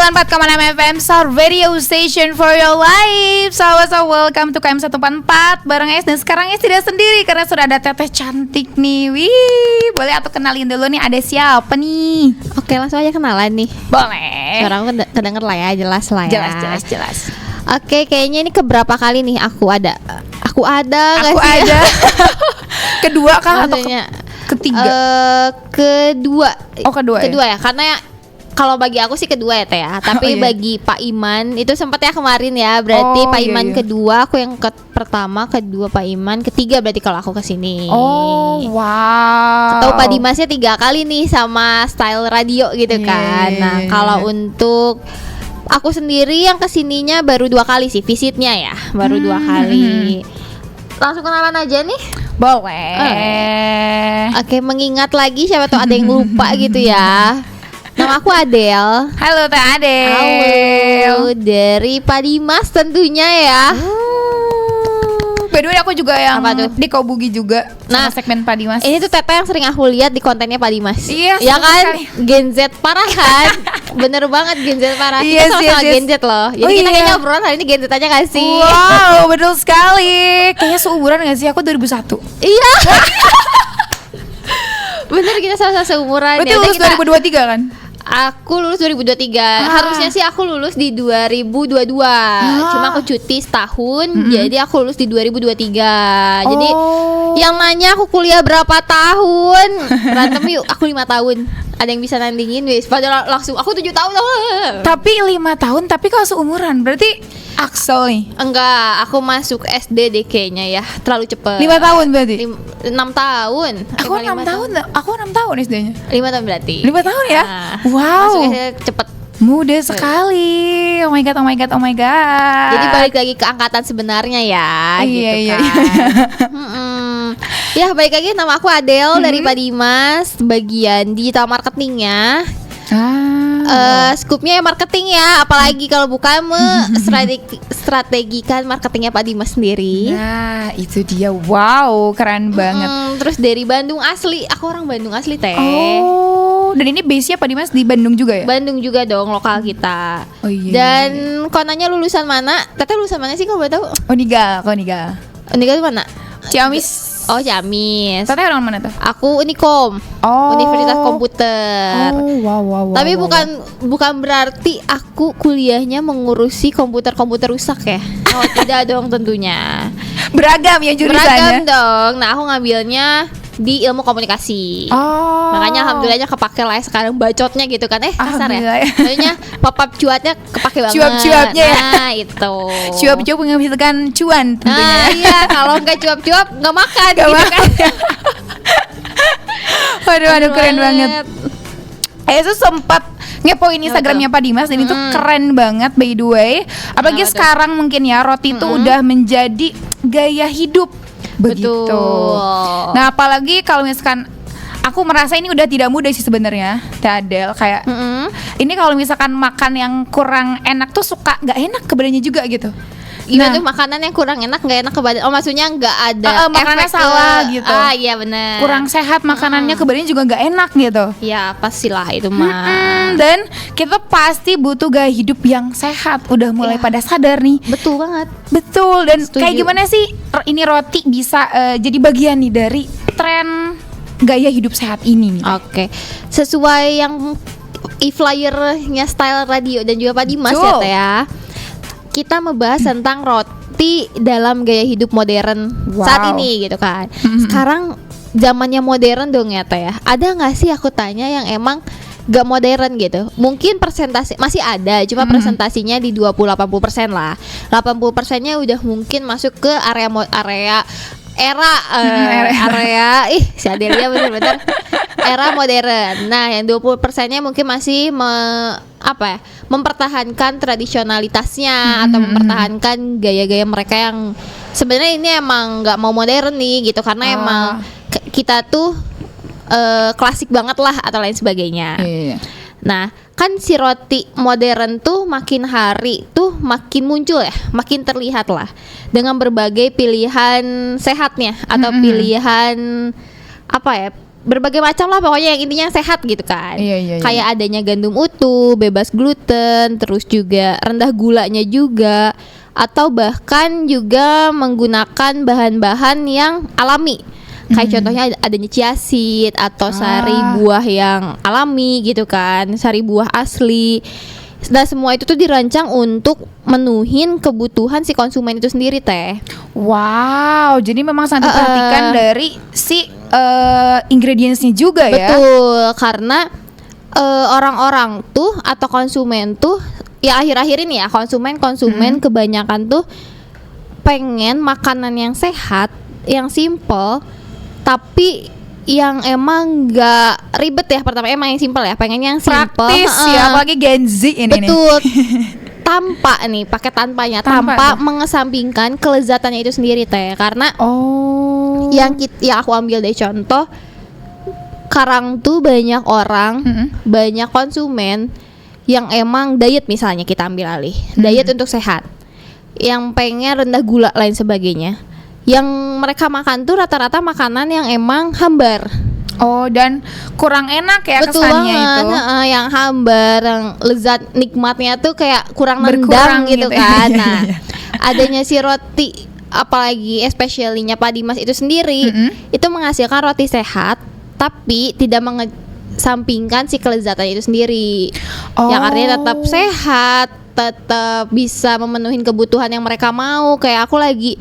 94,6 FM Star Radio Station for your life. So welcome to KM 144 bareng Es. Dan sekarang Es tidak sendiri karena sudah ada teteh cantik nih. Wih, boleh aku kenalin dulu nih, ada siapa nih? Oke, langsung aja kenalan nih. Boleh. Suara aku kedenger lah ya, jelas lah ya. Jelas. Oke, kayaknya ini keberapa kali nih aku ada nggak sih? Ada. Kedua kah atau Maksudnya, ketiga? Kedua ya, karena kalau bagi aku sih kedua ya Teh ya. Tapi bagi Pak Iman itu sempat ya kemarin ya. Berarti Pak Iman kedua, aku yang pertama, kedua Pak Iman, ketiga berarti kalau aku kesini. Oh wow. Atau Pak Dimasnya 3 kali nih sama Style Radio gitu kan. Nah kalau untuk aku sendiri yang kesininya baru 2 kali sih visitnya ya. Baru 2 kali. Langsung kenalan aja nih. Boleh. Oke, mengingat lagi siapa tuh ada yang lupa gitu ya. Nama aku Adel. Halo Teh Adel. Halo, dari Pak Dimas tentunya ya. By the way aku juga yang di Kobugi juga. Nah, sama segmen Pak Dimas. Ini tuh Tete yang sering aku lihat di kontennya Pak Dimas. Iya, ya kan? sekali. Gen Z parah kan? Bener banget Gen Z parah. Yes, kita sama-sama Gen Z loh. Jadi kita kayaknya obrolan hari ini Gen Z aja gak sih? Wow, betul sekali. Kayaknya seumuran gak sih? Aku 2001. Iya. Bener, kita sama-sama seumuran. Berarti lulus 2023 kan? Aku lulus 2023. Harusnya sih aku lulus di 2022. Cuma aku cuti setahun, jadi aku lulus di 2023. Jadi yang nanya aku kuliah berapa tahun? Berantem yuk, aku 5 tahun. Ada yang bisa nandingin wis? Padahal langsung aku 7 tahun. Tapi 5 tahun, tapi kalau seumuran berarti Axel nih. Enggak, aku masuk SD deh kayaknya ya. Terlalu cepet. 5 tahun berarti? 6 tahun. Aku 6 tahun. Aku 6 tahun SD-nya. 5 tahun berarti. 5 tahun ya? Nah, wow. masuk SD cepet. Muda sekali. Oh my god. Jadi balik lagi ke angkatan sebenarnya ya, Iya. Ya, balik lagi, nama aku Adel dari Pak Dimas, bagian digital marketingnya. Skupnya ya marketing ya, apalagi kalau bukan strategikan marketingnya Pak Dimas sendiri. Nah, itu dia. Wow, keren banget. Terus dari Bandung asli, aku orang Bandung asli Teh. Oh, dan ini base-nya Pak Dimas di Bandung juga ya? Bandung juga dong, lokal kita. Oh iya. Dan kau nanya lulusan mana? Teteh lulusan mana sih kalau boleh tahu? Uniga. Uniga itu mana? Ciamis. Oh, Ciamis. Teteh orang mana tuh? Aku Unikom. Universitas Komputer. Oh, wow. Tapi bukan berarti aku kuliahnya mengurusi komputer rusak ya. Oh, tidak dong tentunya. Beragam ya jurusannya. Beragam dong. Nah, aku ngambilnya di ilmu komunikasi. Makanya alhamdulillahnya kepake lah ya sekarang bacotnya gitu kan. Kasar ya. Maksudnya pop-up cuatnya kepake banget. Cuap-cuapnya ya. Nah, itu. Cuap-cuap menghasilkan cuan tentunya. Nah, iya, kalau enggak cuap-cuap enggak makan gitu kan. Waduh, keren banget. Itu sempat ngepoin Instagramnya Pak Dimas dan itu keren banget by the way. Apalagi sekarang mungkin ya roti itu udah menjadi gaya hidup. Begitu. Betul. Nah, apalagi kalau misalkan aku merasa ini udah tidak mudah sih sebenarnya, Teh Adel. Kayak ini kalau misalkan makan yang kurang enak tuh suka nggak enak ke badannya juga gitu. Gimana tuh makanan yang kurang enak nggak enak ke badan? Oh, maksudnya nggak ada makanannya efek salah gitu. Iya benar. Kurang sehat makanannya ke badannya juga nggak enak gitu. Ya pastilah itu mah. Dan kita pasti butuh gaya hidup yang sehat. Udah mulai pada sadar nih. Betul banget. Betul. Dan Setuju. kayak gimana sih ini roti bisa jadi bagian nih dari tren gaya hidup sehat ini nih? Oke. Sesuai yang e-flyernya Style Radio dan juga Pak Dimas ya Teh ya. Kita membahas tentang roti dalam gaya hidup modern saat ini gitu kan. Sekarang zamannya modern dong ya Teh ya. Ada nggak sih aku tanya yang emang gak modern gitu? Mungkin persentase masih ada, cuma presentasinya di 20-80% lah. 80%-nya udah mungkin masuk ke area si Adelia bener-bener era modern. Nah, yang 20%-nya mungkin masih mempertahankan tradisionalitasnya atau mempertahankan gaya-gaya mereka yang sebenarnya ini emang nggak mau modern nih gitu, karena emang kita tuh klasik banget lah atau lain sebagainya. Nah, kan si roti modern tuh makin hari tuh makin muncul ya, makin terlihat lah dengan berbagai pilihan sehatnya atau pilihan berbagai macam lah pokoknya yang intinya sehat gitu kan. Iya. Kayak adanya gandum utuh, bebas gluten, terus juga rendah gulanya juga, atau bahkan juga menggunakan bahan-bahan yang alami. Kayak contohnya adanya chia seed atau sari buah yang alami gitu kan, sari buah asli. Nah semua itu tuh dirancang untuk menuhin kebutuhan si konsumen itu sendiri teh. Wow, jadi memang sangat diperhatikan dari si ingredientsnya juga ya. Betul, karena orang-orang tuh atau konsumen tuh ya akhir-akhir ini ya konsumen kebanyakan tuh pengen makanan yang sehat, yang simple, tapi yang emang gak ribet ya. Pertama emang yang simple ya, pengen yang simple, praktis ya, apalagi Gen Z ini. Betul. Tanpa nih, pakai tanpa mengesampingkan kelezatannya itu sendiri teh. Karena yang aku ambil deh contoh, sekarang tuh banyak orang, banyak konsumen yang emang diet, misalnya kita ambil alih diet untuk sehat, yang pengen rendah gula lain sebagainya. Yang mereka makan tuh rata-rata makanan yang emang hambar. Dan kurang enak ya. Betul kesannya banget, itu. yang hambar, yang lezat nikmatnya tuh kayak kurang Berkurang nendang gitu gitu. kan. Nah, adanya si roti, apalagi especially-nya Pak Dimas itu sendiri, itu menghasilkan roti sehat, tapi tidak mengesampingkan si kelezatan itu sendiri. Yang artinya tetap sehat, tetap bisa memenuhi kebutuhan yang mereka mau. Kayak aku lagi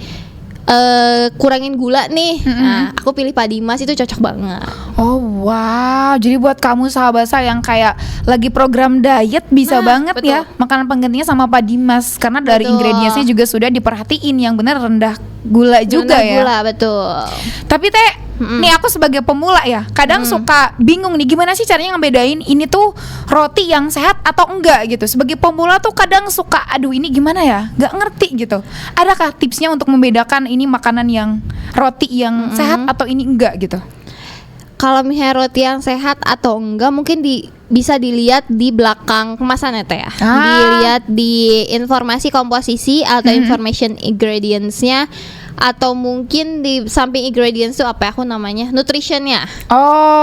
kurangin gula nih, nah aku pilih Pak Dimas, itu cocok banget. Wow, jadi buat kamu sahabat saya yang kayak lagi program diet bisa banget betul. ya makanan penggantinya sama Pak Dimas, karena dari Betul. ingredientsnya juga sudah diperhatiin yang benar rendah gula juga Rendah ya. gula, betul. Tapi nih aku sebagai pemula ya, kadang suka bingung nih gimana sih caranya ngebedain ini tuh roti yang sehat atau enggak gitu. Sebagai pemula tuh kadang suka aduh ini gimana ya, nggak ngerti gitu. Adakah tipsnya untuk membedakan ini makanan yang roti yang sehat atau ini enggak gitu? Kalau misalnya roti yang sehat atau enggak mungkin bisa dilihat di belakang kemasannya teh ya. Dilihat di informasi komposisi atau information ingredientsnya, atau mungkin di samping ingredients itu apa ya, aku namanya nutritionnya.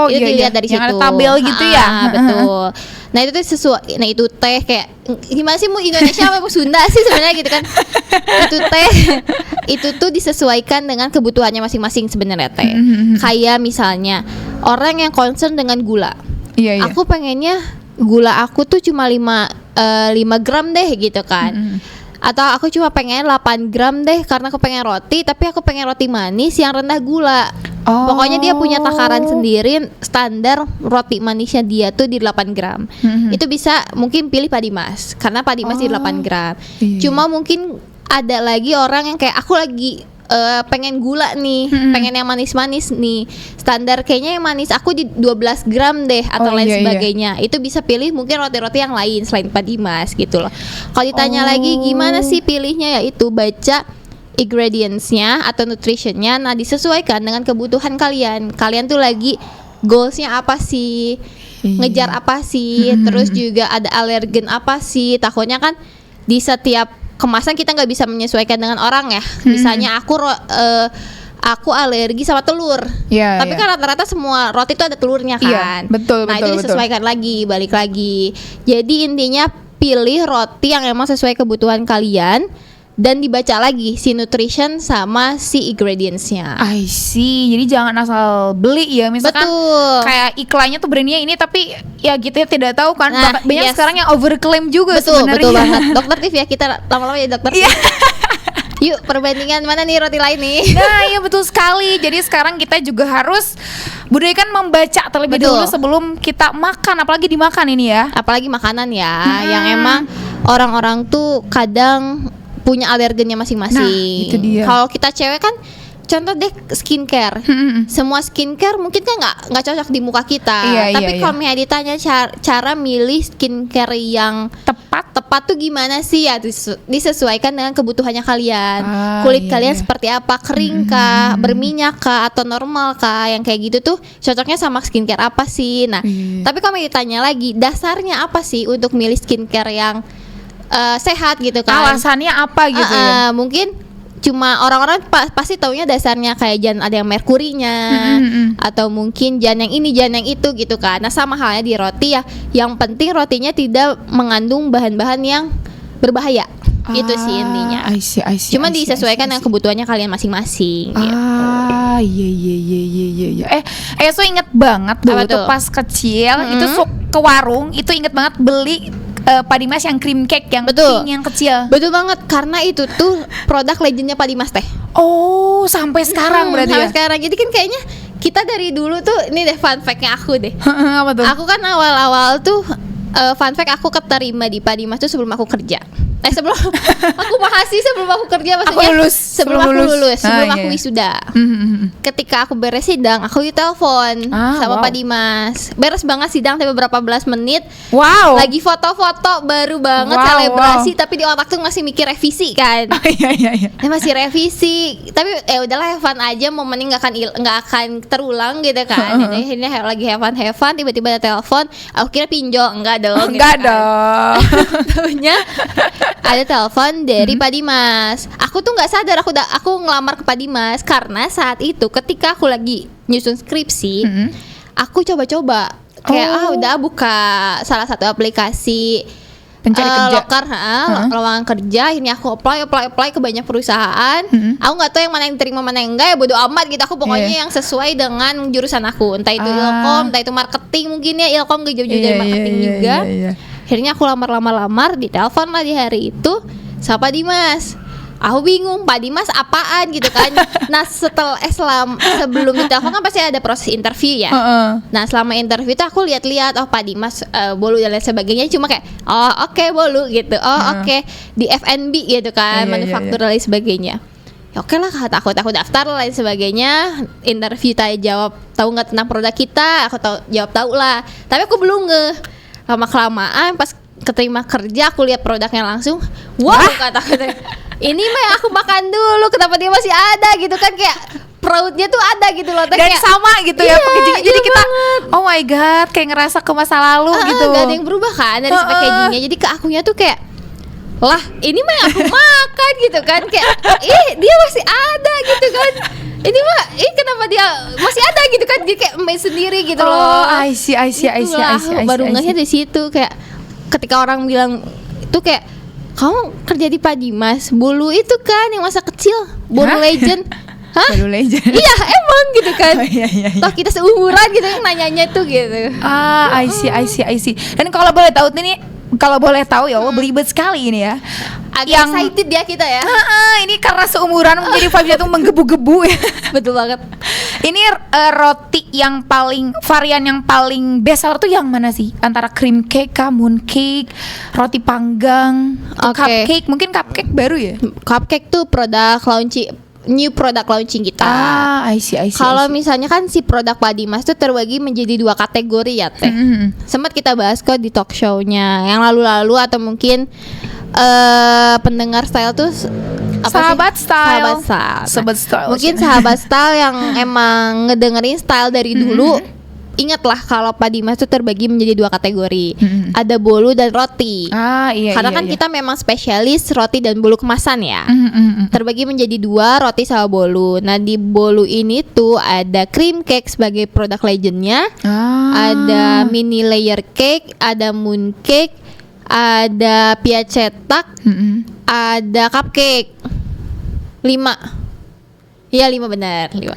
Itu dilihat dari yang situ. ada tabel gitu ya. Betul. Nah itu tuh sesuai. Nah itu teh kayak gimana sih, mau Indonesia apa mau Sunda sih sebenarnya gitu kan. Itu teh itu tuh disesuaikan dengan kebutuhannya masing-masing sebenarnya teh. Kayak misalnya orang yang concern dengan gula. Iya. Aku pengennya gula aku tuh cuma 5 gram deh gitu kan. Atau aku cuma pengen 8 gram deh karena aku pengen roti, tapi aku pengen roti manis yang rendah gula. Pokoknya dia punya takaran sendiri, standar roti manisnya dia tuh di 8 gram. Itu bisa mungkin pilih Pak Dimas, karena Pak Dimas di 8 gram. Cuma mungkin ada lagi orang yang kayak aku lagi pengen gula nih, pengen yang manis-manis nih. Standar kayaknya yang manis aku di 12 gram deh atau lain sebagainya. Itu bisa pilih mungkin roti-roti yang lain selain Pak Dimas gitu loh. Kalau ditanya lagi gimana sih pilihnya, ya itu baca ingredientsnya atau nutritionnya. Nah disesuaikan dengan kebutuhan kalian. Kalian tuh lagi goalsnya apa sih, ngejar apa sih, terus juga ada alergen apa sih. Takutnya kan di setiap kemasan kita nggak bisa menyesuaikan dengan orang ya. Misalnya aku alergi sama telur, tapi kan rata-rata semua roti itu ada telurnya kan. Betul. Nah itu disesuaikan lagi, balik lagi. Jadi intinya pilih roti yang emang sesuai kebutuhan kalian, dan dibaca lagi si nutrition sama si ingredientsnya. I see. Jadi jangan asal beli ya. Misalkan kayak iklannya tuh brandnya ini, tapi ya gitu ya tidak tahu kan. Nah, banyak sekarang yang overclaim juga sebenarnya. Betul banget. Dokter Tiff ya, kita lama-lama ya dokter Tiff. Yuk perbandingan mana nih roti lain nih. Nah iya betul sekali. Jadi sekarang kita juga harus budayakan membaca terlebih dahulu sebelum kita makan. Apalagi dimakan ini ya. Apalagi makanan ya, yang emang orang-orang tuh kadang punya alergennya masing-masing. Nah, itu dia. Kalau kita cewek kan, contoh deh skincare. Semua skincare mungkin kan nggak cocok di muka kita. Tapi kalau misalnya ditanya cara milih skincare yang tepat tuh gimana sih, ya disesuaikan dengan kebutuhannya kalian. Kulit kalian seperti apa, kering kah, berminyak kah, atau normal kah, yang kayak gitu tuh cocoknya sama skincare apa sih. Nah, tapi kalau ditanya lagi dasarnya apa sih untuk milih skincare yang sehat gitu kan, alasannya apa gitu ya. Mungkin cuma orang-orang pasti taunya dasarnya kayak jangan ada yang merkurinya atau mungkin jangan yang ini jangan yang itu gitu kan. Nah sama halnya di roti ya, yang penting rotinya tidak mengandung bahan-bahan yang berbahaya. Itu sih intinya. I see. Cuma disesuaikan dengan kebutuhannya kalian masing-masing gitu. Iya. So inget banget dulu tuh pas kecil itu ke warung itu inget banget beli Pak Dimas yang cream cake yang Betul. pink yang kecil. Betul banget, karena itu tuh produk legendnya Pak Dimas teh. Oh, sampai sekarang berarti sampai ya? sekarang. Jadi kan kayaknya kita dari dulu tuh, ini deh fun fact-nya aku deh. Apa tuh? Aku kan awal-awal tuh fun fact, aku keterima di Pak Dimas tuh sebelum aku kerja. Sebelum aku mahasiswa, sebelum aku kerja maksudnya. Sebelum aku lulus, sebelum aku wisuda. Ketika aku beres sidang, aku ditelepon sama Pak Dimas. Beres banget sidang, tapi beberapa belas menit. Wow. Lagi foto-foto baru banget selebrasi, tapi di otak tuh masih mikir revisi kan. Iya. Masih revisi, tapi udahlah have fun aja, momennya nggak akan terulang gitu kan. Jadi akhirnya lagi have fun, tiba-tiba ada telepon. Aku kira pinjol, enggak dong. Taunya ada telepon dari Pak Dimas. Aku tuh nggak sadar aku ngelamar ke Pak Dimas karena saat itu ketika aku lagi nyusun skripsi, aku coba-coba kayak udah buka salah satu aplikasi pencari kerja, lowongan kerja. Ini aku apply ke banyak perusahaan. Aku nggak tahu yang mana yang diterima mana yang enggak ya, bodo amat gitu. Aku pokoknya yang sesuai dengan jurusan aku, entah itu ilkom, entah itu marketing. Mungkin ya ilkom gak jauh-jauh dari marketing juga. Akhirnya aku lamar, ditelepon lah di hari itu sama Pak Dimas. Aku bingung, Pak Dimas apaan gitu kan. Nah sebelum ditelepon kan pasti ada proses interview ya. Nah selama interview itu aku lihat-lihat, Pak Dimas bolu dan lain sebagainya. Cuma kayak oke, bolu gitu. Oke. Di F&B gitu kan, manufaktur dan lain sebagainya. Ya oke lah, kata aku daftar lain sebagainya. Interview tanya jawab, tahu nggak tentang produk kita? Aku jawab tahu lah. Tapi aku belum lama-kelamaan pas keterima kerja aku lihat produknya langsung. Wow, kata-kata ini mah yang aku makan dulu, kenapa dia masih ada gitu kan, kayak perutnya tuh ada gitu loh. Dan kayak, sama gitu ya packagingnya. Jadi kita oh my god, kayak ngerasa ke masa lalu gitu. Gak ada yang berubah kan dari packagingnya. Jadi ke akunya tuh kayak, lah ini mah yang aku makan gitu kan. Kayak dia masih ada gitu kan. Ini mah kenapa dia masih ada gitu kan. Dia kayak main sendiri gitu loh. I see. Aku baru ngeliat di situ kayak ketika orang bilang itu kayak, kamu kerja di Pak Dimas, bolu itu kan yang masa kecil, bolu legend. Hah? Bolu legend. Iya emang gitu kan. Iya. Toh kita seumuran gitu yang nanyanya tuh gitu. I see. Dan kalau boleh tahu ya, belibet sekali ini ya. Agak excited ya kita ya. Ini karena seumuran menjadi vibe-nya tuh menggebu-gebu ya. Betul banget. Ini roti yang varian yang paling best seller tuh yang mana sih? Antara cream cake, moon cake, roti panggang, cupcake. Mungkin cupcake baru ya? Cupcake tuh new product launching kita. I see. Kalau misalnya kan si produk Pak Dimas tuh terbagi menjadi 2 kategori ya Teh. Sempat kita bahas kok di talk show-nya yang lalu-lalu, atau mungkin pendengar style tuh Sahabat style. Mungkin sahabat style yang emang ngedengerin style dari dulu. Ingatlah kalau Pak Dimas tuh terbagi menjadi 2 kategori. Ada bolu dan roti. Iya. Karena kan kita memang spesialis roti dan bolu kemasan ya. Terbagi menjadi 2, roti sama bolu. Nah di bolu ini tuh ada cream cake sebagai produk legendnya. Ada mini layer cake, ada moon cake, ada pia cetak, ada cupcake. 5. Iya 5 benar 5.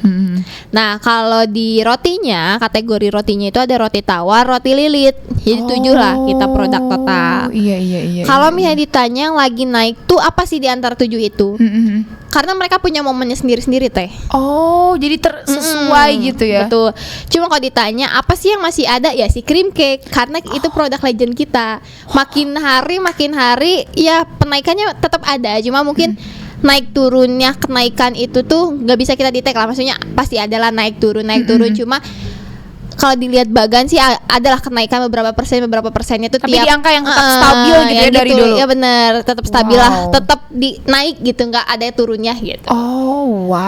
Nah kalau di rotinya, kategori rotinya itu ada roti tawar, roti lilit. Jadi 7 lah kita produk total. Iya. Kalau misalnya ditanya yang lagi naik tuh apa sih di antara 7 itu? Karena mereka punya momennya sendiri-sendiri Teh. Oh jadi sesuai gitu ya. Betul. Cuma kalau ditanya apa sih yang masih ada, ya si cream cake. Karena itu produk legend kita. Makin hari ya penaikannya tetap ada. Cuma mungkin naik turunnya, kenaikan itu tuh nggak bisa kita detect lah, maksudnya pasti adalah naik turun. Cuma kalau dilihat bagan sih adalah kenaikan beberapa persennya tuh tapi tiap, di angka yang tetap stabil gitu ya dari dulu. Ya benar, tetap stabil lah, tetap naik gitu, nggak ada turunnya gitu.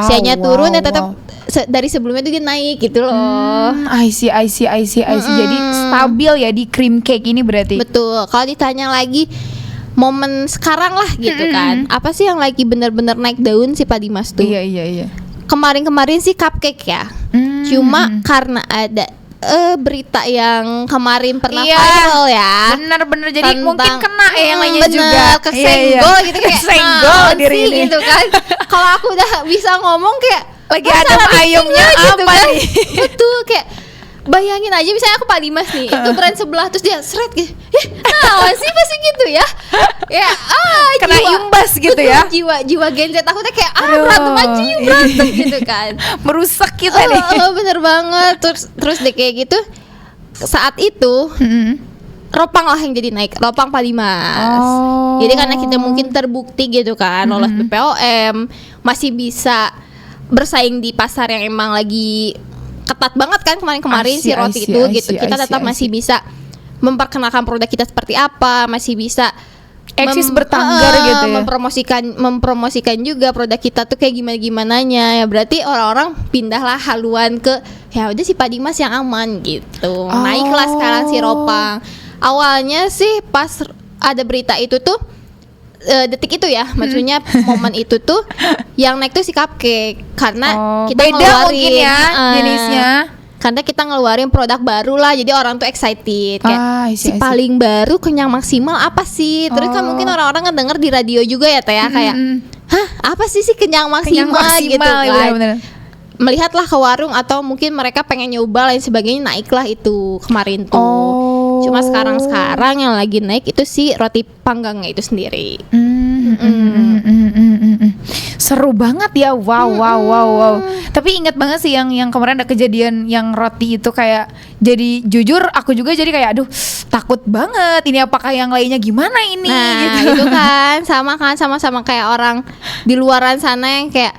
Sianya turun ya tetap dari sebelumnya tuh dia naik gitu loh. I see. Jadi stabil ya di cream cake ini berarti. Betul. Kalau ditanya lagi momen sekarang lah gitu kan. Apa sih yang lagi bener-bener naik daun sih Pak Dimas tuh? Iya. Kemarin-kemarin sih cupcake ya. Cuma karena ada berita yang kemarin pernah viral ya. Bener-bener jadi tentang, mungkin kena yang lainnya juga. Kesenggol gitu kayak kesenggol diri ini gitu kan. Kalau aku udah bisa ngomong kayak lagi ada ayamnya gitu apa kan. nih? Betul, kayak bayangin aja misalnya aku Pak Dimas nih, itu brand sebelah terus dia seret gitu. Sih pasti gitu ya. Ya, kena imbas gitu ya. Jiwa Gen Z aku tuh kayak berantem aja yuk berantem gitu kan. Merusak kita nih. Bener banget. Terus deh kayak gitu. Saat itu Ropang lah yang jadi naik, Ropang Pak Dimas. Jadi karena kita mungkin terbukti gitu kan, lolos BPOM, masih bisa bersaing di pasar yang emang lagi ketat banget kan kemarin si roti itu gitu. Kita tetap masih bisa memperkenalkan produk kita seperti apa, masih bisa eksis bertengger gitu ya. mempromosikan juga produk kita tuh kayak gimananya. Ya berarti orang-orang pindahlah haluan ke ya udah si Pak Dimas yang aman gitu. Naiklah sekarang si Ropang. Awalnya sih pas ada berita itu tuh detik itu ya, maksudnya momen itu tuh yang naik tuh si cupcake karena kita beda ngeluarin mungkin ya jenisnya. Karena kita ngeluarin produk baru lah, jadi orang tuh excited kayak si paling baru kenyang maksimal apa sih? Terus kan mungkin orang-orang ngedenger di radio juga ya Teh ya, kayak hah apa sih kenyang maksimal gitu kan. Bener-bener. Melihatlah ke warung atau mungkin mereka pengen nyoba lain sebagainya, naiklah itu kemarin tuh. Cuma sekarang yang lagi naik itu si roti panggangnya itu sendiri. Seru banget ya, wow. Tapi ingat banget sih yang kemarin ada kejadian yang roti itu kayak, jadi jujur aku juga jadi kayak aduh takut banget ini apakah yang lainnya gimana ini gitu. Itu kan sama kayak orang di luaran sana yang kayak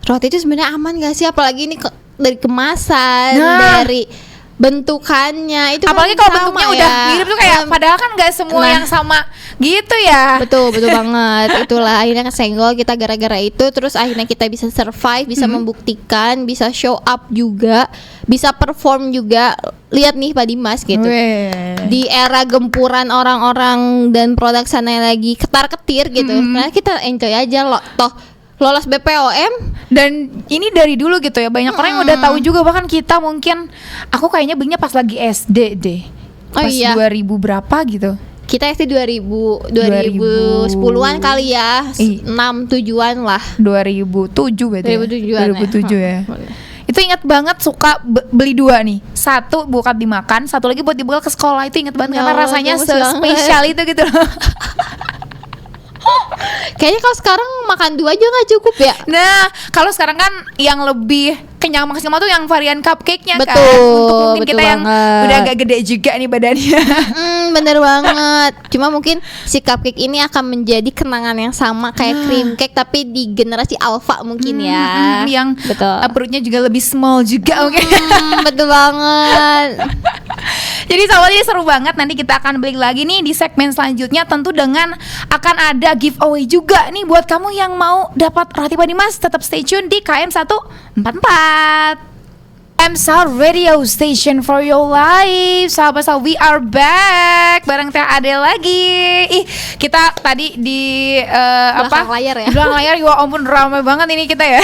roti itu sebenarnya aman gak sih, apalagi ini dari kemasan, dari bentukannya itu apalagi kan kalau bentuknya ya. Udah mirip tuh kayak padahal kan nggak semua yang sama gitu ya. Betul banget. Itulah akhirnya kesenggol kita gara-gara itu. Terus akhirnya kita bisa survive, bisa membuktikan, bisa show up juga, bisa perform juga. Lihat nih Pak Dimas gitu. Di era gempuran orang-orang dan produk sana yang lagi ketar-ketir gitu. Nah kita enjoy aja loh. Toh lolos BPOM dan ini dari dulu gitu ya, banyak orang yang udah tahu juga, bahkan kita mungkin aku kayaknya belinya pas lagi SD deh, pas 2000 berapa gitu, kita SD 2010-an kali ya, 6-7an lah, 2007 berarti 2007 ya. Itu ingat banget, suka beli dua nih, satu buat dimakan, satu lagi buat dibawa ke sekolah. Itu ingat banget karena rasanya spesial itu gitu loh. Kayaknya kalau sekarang makan dua aja nggak cukup ya. Nah, kalau sekarang kan yang lebih kenyang maksimal tuh yang varian cupcake-nya kan. Betul, Untuk kita yang udah agak gede juga nih badannya. Bener banget. Cuma mungkin si cupcake ini akan menjadi kenangan yang sama kayak cream cake tapi di generasi alpha mungkin ya. Yang betul. Perutnya juga lebih small juga mungkin. Betul banget. Jadi sahabat, ini seru banget. Nanti kita akan balik lagi nih di segmen selanjutnya, tentu dengan akan ada giveaway juga nih buat kamu yang mau dapat roti Pak Dimas. Tetap stay tune di KM 144 MSR Radio Station for Your Life. Sahabat-sahabat, we are back bareng Teh Ade lagi. Kita tadi di belakang layar ya. Belakang layar, ya ampun ramai banget ini kita ya.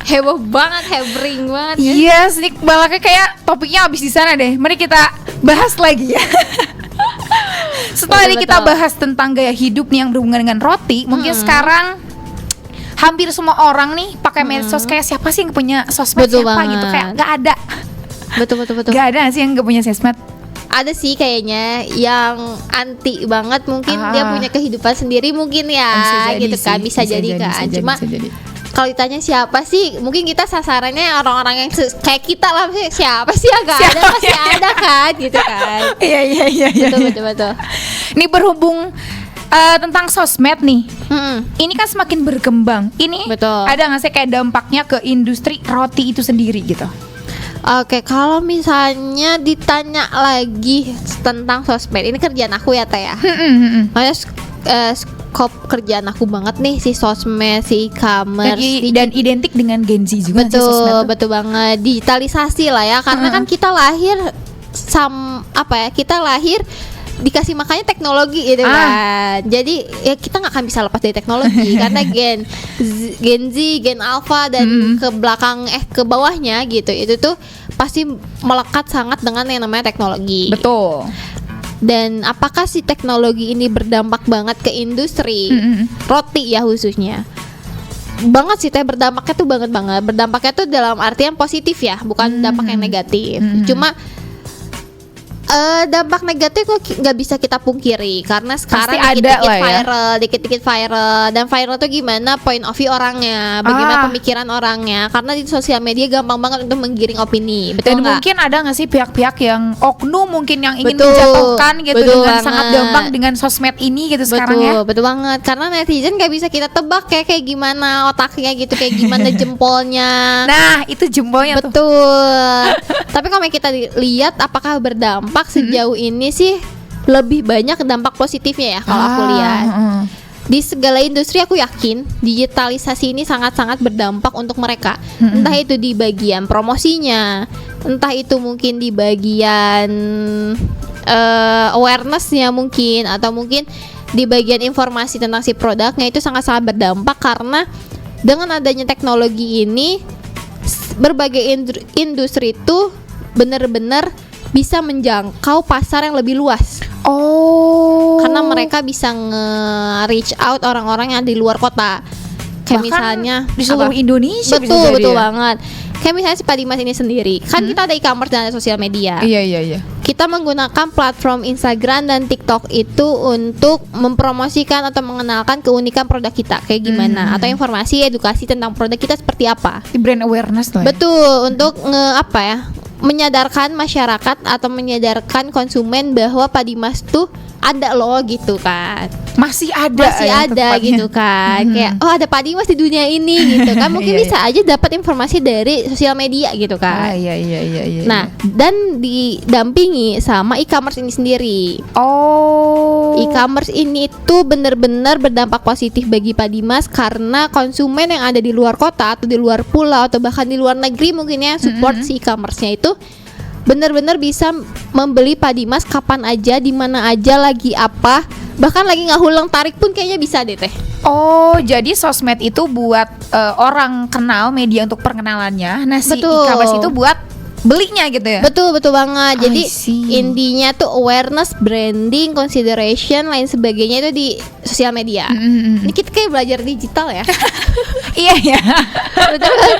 Heboh banget, hebring banget ya. Yes, nih balaknya kayak topiknya habis di sana deh. Mari kita bahas lagi ya. Setelah tadi kita bahas tentang gaya hidup nih yang berhubungan dengan roti, mungkin sekarang hampir semua orang nih pakai medsos. Kayak siapa sih yang punya sosmed? Betul siapa banget. Gitu, kayak nggak ada. Betul. Gak ada sih yang nggak punya sosmed. Ada sih kayaknya yang anti banget, mungkin dia punya kehidupan sendiri mungkin ya, gitu kan, bisa jadi kan. Cuma kalau ditanya siapa sih, mungkin kita sasarannya orang-orang yang kayak kita lah. Siapa sih yang gak ada, pasti ada kan, gitu kan. Iya. Betul. Ini berhubung tentang sosmed nih, ini kan semakin berkembang. Ini ada nggak sih kayak dampaknya ke industri roti itu sendiri gitu? Oke, kalau misalnya ditanya lagi tentang sosmed, ini kerjaan aku ya Teh ya. Makanya skop kerjaan aku banget nih si sosmed, si e-commerce dan identik dengan Gen Z juga. Betul banget, digitalisasi lah ya. Karena kan kita lahir kita lahir dikasih makannya teknologi gitu kan. Jadi ya kita nggak akan bisa lepas dari teknologi karena Gen Z, Gen Alpha dan ke belakang ke bawahnya gitu. Itu tuh pasti melekat sangat dengan yang namanya teknologi. Betul. Dan apakah si teknologi ini berdampak banget ke industri roti ya khususnya? Banget sih teh, berdampaknya tuh banget. Berdampaknya tuh dalam artian positif ya, bukan dampak yang negatif. Cuma dampak negatif kok nggak bisa kita pungkiri karena sekarang dikit-dikit viral dan viral tuh gimana point of view orangnya, bagaimana pemikiran orangnya, karena di sosial media gampang banget untuk menggiring opini. Betul. Dan mungkin ada nggak sih pihak-pihak yang oknum mungkin yang ingin menjatuhkan gitu dengan sangat gampang dengan sosmed ini gitu sekarang ya. Betul banget, karena netizen nggak bisa kita tebak kayak gimana otaknya gitu, kayak gimana jempolnya. Nah itu jempolnya betul. Tapi kalau kita lihat apakah berdampak sejauh ini sih lebih banyak dampak positifnya ya kalau aku lihat. Di segala industri aku yakin digitalisasi ini sangat-sangat berdampak untuk mereka. Entah itu di bagian promosinya, entah itu mungkin di bagian awarenessnya mungkin, atau mungkin di bagian informasi tentang si produknya itu sangat-sangat berdampak karena dengan adanya teknologi ini berbagai industri itu benar-benar bisa menjangkau pasar yang lebih luas. Karena mereka bisa nge-reach out orang-orang yang di luar kota. Kayak bahkan misalnya di seluruh Indonesia. Betul banget. Kayak misalnya si Pak Dimas ini sendiri, kan kita ada e-commerce dan ada sosial media. Iya. Kita menggunakan platform Instagram dan TikTok itu untuk mempromosikan atau mengenalkan keunikan produk kita kayak gimana, atau informasi edukasi tentang produk kita seperti apa. Di brand awareness lah. Betul, untuk menyadarkan masyarakat atau menyadarkan konsumen bahwa Pak Dimas tuh ada loh gitu kan. Masih ada gitu kan. Kayak ada Pak Dimas di dunia ini gitu kan. Mungkin bisa aja dapat informasi dari sosial media gitu kan. Iya. Nah, dan didampingi sama e-commerce ini sendiri. E-commerce ini tuh benar-benar berdampak positif bagi Pak Dimas karena konsumen yang ada di luar kota atau di luar pulau atau bahkan di luar negeri mungkin ya support si e-commerce-nya itu benar-benar bisa membeli Pak Dimas kapan aja, di mana aja, lagi apa, bahkan lagi nggak hulang tarik pun kayaknya bisa deh teh. Jadi sosmed itu buat orang kenal, media untuk perkenalannya. Nah si e-commerce itu buat belinya gitu ya. Betul banget. Jadi intinya tuh awareness, branding, consideration, lain sebagainya itu di sosial media. Ini kita kayak belajar digital ya. Iya. Betul kan?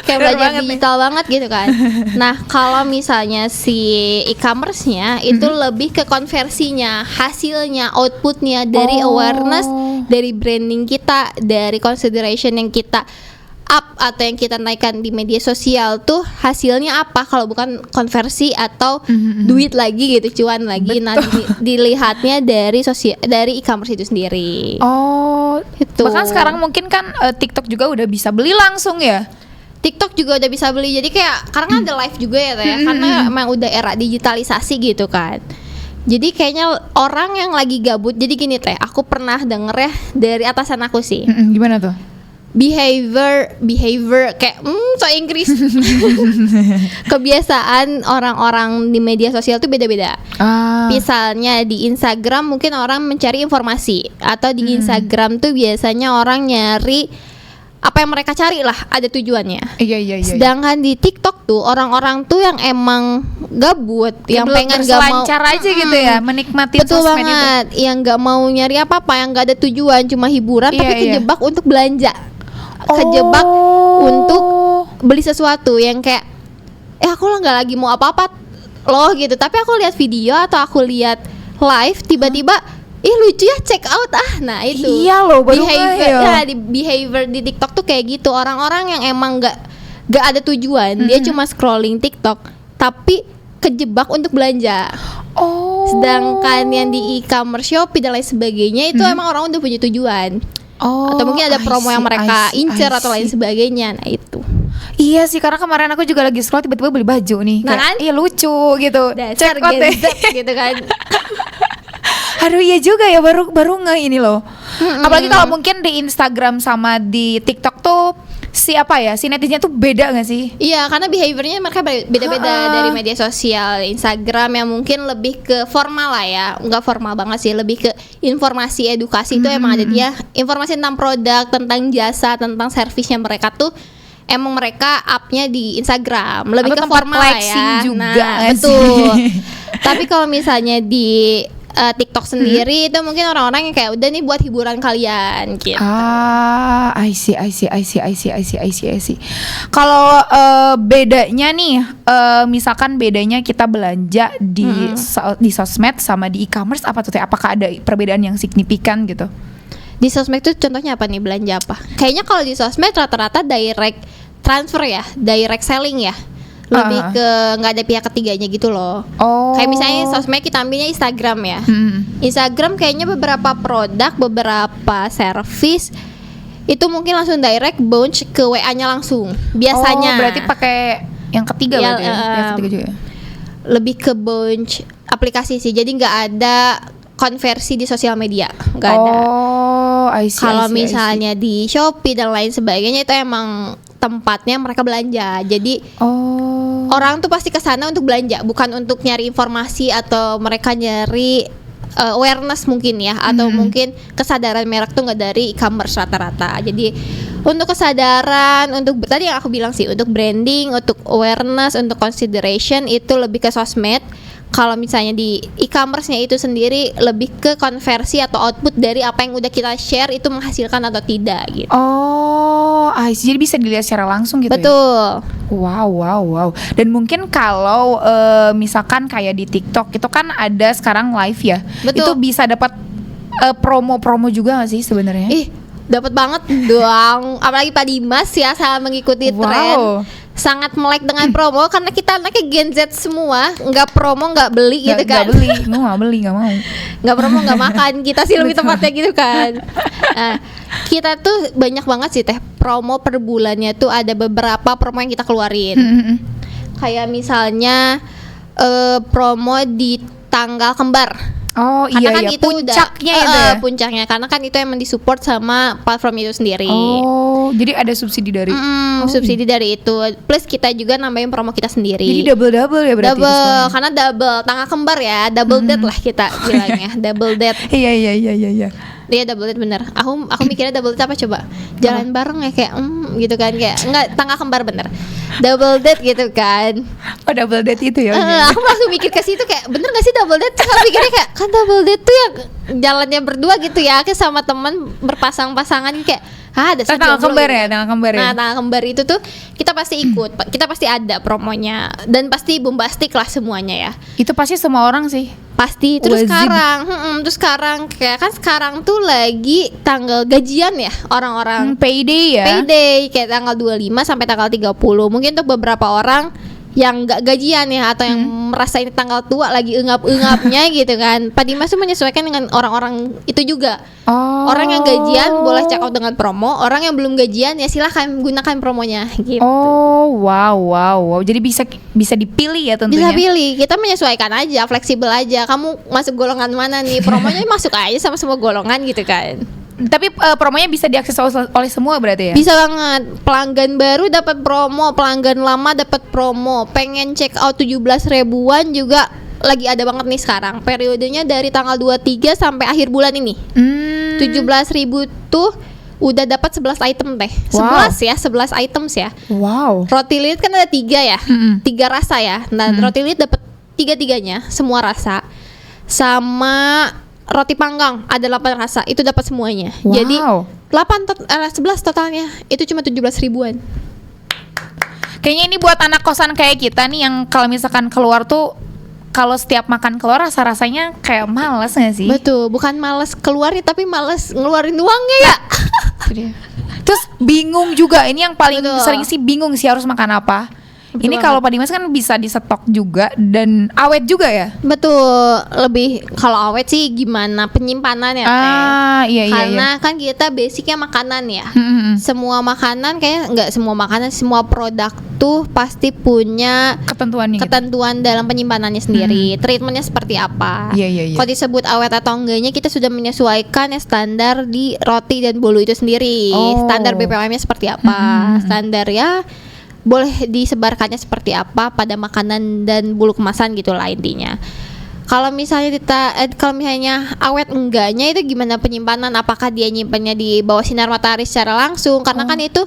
Kayak belajar digital banget gitu kan. Nah, kalau misalnya si e-commerce-nya itu lebih ke konversinya, hasilnya, outputnya dari awareness, dari branding kita, dari consideration yang kita up atau yang kita naikkan di media sosial tuh hasilnya apa kalau bukan konversi atau duit lagi gitu, cuan lagi. Betul. Nah dilihatnya dari e-commerce itu sendiri. Gitu. Bahkan sekarang mungkin kan TikTok juga udah bisa beli langsung ya. TikTok juga udah bisa beli, jadi kayak karena ada live juga ya teh, karena emang udah era digitalisasi gitu kan. Jadi kayaknya orang yang lagi gabut, jadi gini teh, aku pernah denger ya dari atasan aku sih. Gimana tuh? Behavior kayak so Inggris. Kebiasaan orang-orang di media sosial tuh beda-beda. Misalnya di Instagram mungkin orang mencari informasi, atau di Instagram tuh biasanya orang nyari apa yang mereka cari lah, ada tujuannya. Iya. Sedangkan di TikTok tuh orang-orang tuh yang emang gabut, yang pengen gak mau aja gitu ya, menikmati betul sosmed banget, itu. yang gak mau nyari apa-apa, yang gak ada tujuan, cuma hiburan, tapi kejebak untuk belanja, kejebak untuk beli sesuatu yang kayak aku lah nggak lagi mau apa-apa loh gitu, tapi aku lihat video atau aku lihat live tiba-tiba lucu ya, check out nah itu iya loh, behavior di TikTok tuh kayak gitu. Orang-orang yang emang nggak ada tujuan, dia cuma scrolling TikTok tapi kejebak untuk belanja. Sedangkan yang di e-commerce, Shopee dan lain sebagainya itu emang orang udah punya tujuan. Atau mungkin ada promo yang mereka incer atau lain sebagainya. Nah itu. Iya sih, karena kemarin aku juga lagi scroll tiba-tiba beli baju nih. Nah kan? Iya lucu gitu. Dasar Gen Z gitu kan. Aduh iya juga ya, baru nge ini loh. Apalagi kalau mungkin di Instagram sama di TikTok tuh si netizen tuh beda gak sih? Iya, karena behaviornya mereka beda-beda dari media sosial. Instagram yang mungkin lebih ke formal lah ya, nggak formal banget sih, lebih ke informasi edukasi itu emang ada dia. Informasi tentang produk, tentang jasa, tentang servisnya mereka tuh emang mereka up-nya di Instagram, lebih Atau ke tempat formal lah flexing ya. juga Nah, nggak betul. sih? Tapi kalau misalnya di TikTok sendiri itu mungkin orang-orang yang kayak udah nih buat hiburan kalian gitu. I see. Kalau bedanya nih, misalkan bedanya kita belanja di sosmed sama di e-commerce apa tuh Teh? Apakah ada perbedaan yang signifikan gitu? Di sosmed tuh contohnya apa nih, belanja apa? Kayaknya kalau di sosmed rata-rata direct transfer ya, direct selling ya. Lebih ke nggak ada pihak ketiganya gitu loh. Oh. Kayak misalnya sosmed kita ambilnya Instagram ya. Instagram kayaknya beberapa produk, beberapa service itu mungkin langsung direct bounce ke WA-nya langsung. Biasanya. Oh, berarti pakai yang ketiga Ya, berarti ya? Yang ketiga juga. Lebih ke bounce aplikasi sih. Jadi nggak ada konversi di sosial media, nggak ada. Oh, I see. Kalau misalnya di Shopee dan lain sebagainya itu emang tempatnya mereka belanja. Jadi orang tuh pasti ke sana untuk belanja, bukan untuk nyari informasi atau mereka nyari awareness mungkin ya, atau mungkin kesadaran merek tuh nggak dari e-commerce rata-rata. Jadi untuk kesadaran, untuk tadi yang aku bilang sih, untuk branding, untuk awareness, untuk consideration itu lebih ke sosmed. Kalau misalnya di e-commerce-nya itu sendiri lebih ke konversi atau output dari apa yang udah kita share itu menghasilkan atau tidak gitu. Oh, jadi bisa dilihat secara langsung gitu. Betul. Ya? Wow. Dan mungkin kalau misalkan kayak di TikTok itu kan ada sekarang live ya. Betul. Itu bisa dapat promo-promo juga gak sih sebenarnya? Ih, dapat banget dong. Apalagi Pak Dimas ya salah mengikuti tren. Sangat melek dengan promo karena kita anaknya Gen Z semua, nggak promo nggak beli gitu kan. Nggak beli, nggak mau. Nggak promo nggak makan, kita sih lebih tepatnya gitu kan. Nah, kita tuh banyak banget sih Teh promo per bulannya tuh ada beberapa promo yang kita keluarin. Kayak misalnya promo di tanggal kembar. Oh Karena kan iya, itu puncaknya udah, itu ya? puncaknya karena kan itu emang disupport sama platform itu sendiri. Oh, jadi ada subsidi dari subsidi dari itu. Plus kita juga nambahin promo kita sendiri. Jadi double ya berarti. Double, karena double tanggal kembar ya, double date lah kita bilangnya, double date. Iya. Iya double date bener. Aku mikirnya double date apa coba? Jalan bareng ya kayak gitu kan, kayak enggak, tanggal kembar bener. Double date gitu kan. Oh, double date itu ya. Aku langsung mikir ke situ kayak bener gak sih double date? Aku mikirnya kayak kan double date tuh ya jalannya berdua gitu ya, kayak sama teman berpasang-pasangan kayak ada tanggal kembar ya, tanggal kembar ya. Nah, tanggal kembar itu tuh kita pasti ikut, kita pasti ada promonya dan pasti bombastik lah semuanya ya. Itu pasti semua orang sih. Pasti. Terus Wajib. sekarang kayak kan sekarang tuh lagi tanggal gajian ya orang-orang. Payday ya. Payday kayak tanggal 25 sampai tanggal 30. Mungkin untuk beberapa orang yang nggak gajian ya atau yang merasa ini tanggal tua lagi engap-engapnya gitu kan. Pak Dimas tuh menyesuaikan dengan orang-orang itu juga. Orang yang gajian boleh check out dengan promo, orang yang belum gajian ya silahkan gunakan promonya gitu. Oh, wow. Jadi bisa dipilih ya tentunya. Bisa pilih, kita menyesuaikan aja, fleksibel aja. Kamu masuk golongan mana nih? Promonya masuk aja sama semua golongan gitu kan. Tapi promonya bisa diakses oleh semua berarti ya? Bisa banget. Pelanggan baru dapat promo, pelanggan lama dapat promo. Pengen check out 17 ribuan juga lagi ada banget nih sekarang. Periodenya dari tanggal 23 sampai akhir bulan ini. 17 ribu tuh udah dapat 11 item Teh. 11 ya, 11 items ya. Wow. Roti lilit kan ada 3 ya. 3 rasa ya. Nah, roti lilit dapat 3-tiganya, semua rasa. Sama roti panggang ada 8 rasa, itu dapat semuanya. Wow. Jadi 11 totalnya. Itu cuma 17 ribuan. Kayaknya ini buat anak kosan kayak kita nih yang kalau misalkan keluar tuh kalau setiap makan keluar rasanya kayak males gak sih? Betul, bukan males keluarnya tapi males ngeluarin uangnya ya. Terus bingung juga, ini yang paling Betul. sering sih bingung sih harus makan apa. Betul Ini banget. kalau Pak Dimas kan bisa di stok juga dan awet juga ya. Betul, lebih kalau awet sih gimana penyimpanannya Teh. Iya iya. Karena kan kita basicnya makanan ya. Hmm. Semua makanan kayaknya nggak semua makanan, semua produk tuh pasti punya Ketentuannya gitu. ketentuan dalam penyimpanannya sendiri. Treatmentnya seperti apa? Iya iya iya. Kalau disebut awet atau enggaknya kita sudah menyesuaikan ya standar di roti dan bolu itu sendiri. Oh. Standar BPOM-nya seperti apa? Standar ya boleh disebarkannya seperti apa pada makanan dan bulu kemasan gitulah intinya. Kalau misalnya kalau misalnya awet enggaknya itu gimana penyimpanan? Apakah dia nyimpannya di bawah sinar matahari secara langsung? Karena kan itu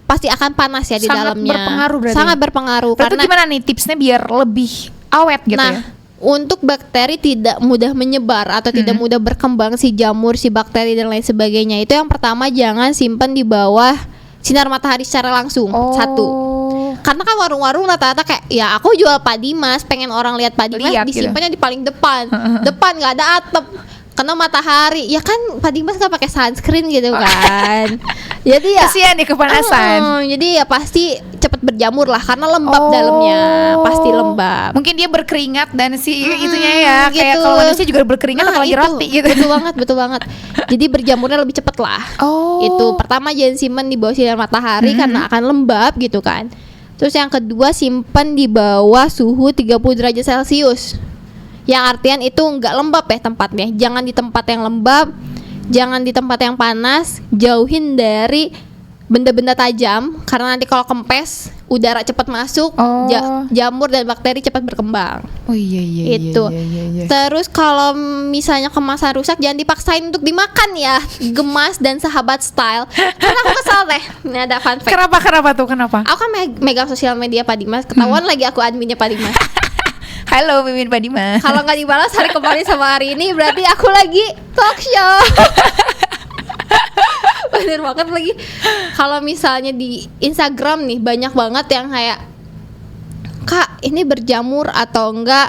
pasti akan panas ya di Sangat dalamnya. berpengaruh berarti. Sangat berpengaruh Berarti karena gimana nih tipsnya biar lebih awet gitu nah, ya? untuk bakteri tidak mudah menyebar atau tidak mudah berkembang si jamur, si bakteri dan lain sebagainya. Itu yang pertama jangan simpan di bawah sinar matahari secara langsung. Satu. Karena kan warung-warung rata-rata kayak ya aku jual Pak Dimas, pengen orang lihat Pak Dimas Lihat gitu. disimpannya di paling depan. Depan nggak ada atap. Kena matahari. Ya kan Pak Dimas nggak pakai sunscreen gitu kan. Jadi ya Kasihan nih kepanasan. jadi ya pasti cepet berjamur lah karena lembab dalamnya, pasti lembab. Mungkin dia berkeringat dan si itunya ya kayak gitu. kalau manusia juga berkeringat apalagi itu, roti gitu. betul banget. Jadi berjamurnya lebih cepet lah. Oh. Itu pertama jangan simpan di bawah sinar matahari karena akan lembab gitu kan. Terus yang kedua simpan di bawah suhu 30 derajat Celcius. Yang artian itu nggak lembab ya tempatnya. Jangan di tempat yang lembab, jangan di tempat yang panas, jauhin dari benda-benda tajam karena nanti kalau kempes udara cepat masuk, jamur dan bakteri cepat berkembang. Oh iya iya Itu. iya. Terus kalau misalnya kemasan rusak jangan dipaksain untuk dimakan ya. Gemas dan sahabat style. Karena aku kesal deh. Ini ada fun fact. Kenapa tuh? Kenapa? Aku kan megang sosial media Pak Dimas. Ketahuan lagi aku adminnya Pak Dimas. Halo Mimin Pak Dimas. Kalau nggak dibalas hari kemarin sama hari ini berarti aku lagi talk show. Bener banget lagi. Kalau misalnya di Instagram nih banyak banget yang kayak Kak ini berjamur atau enggak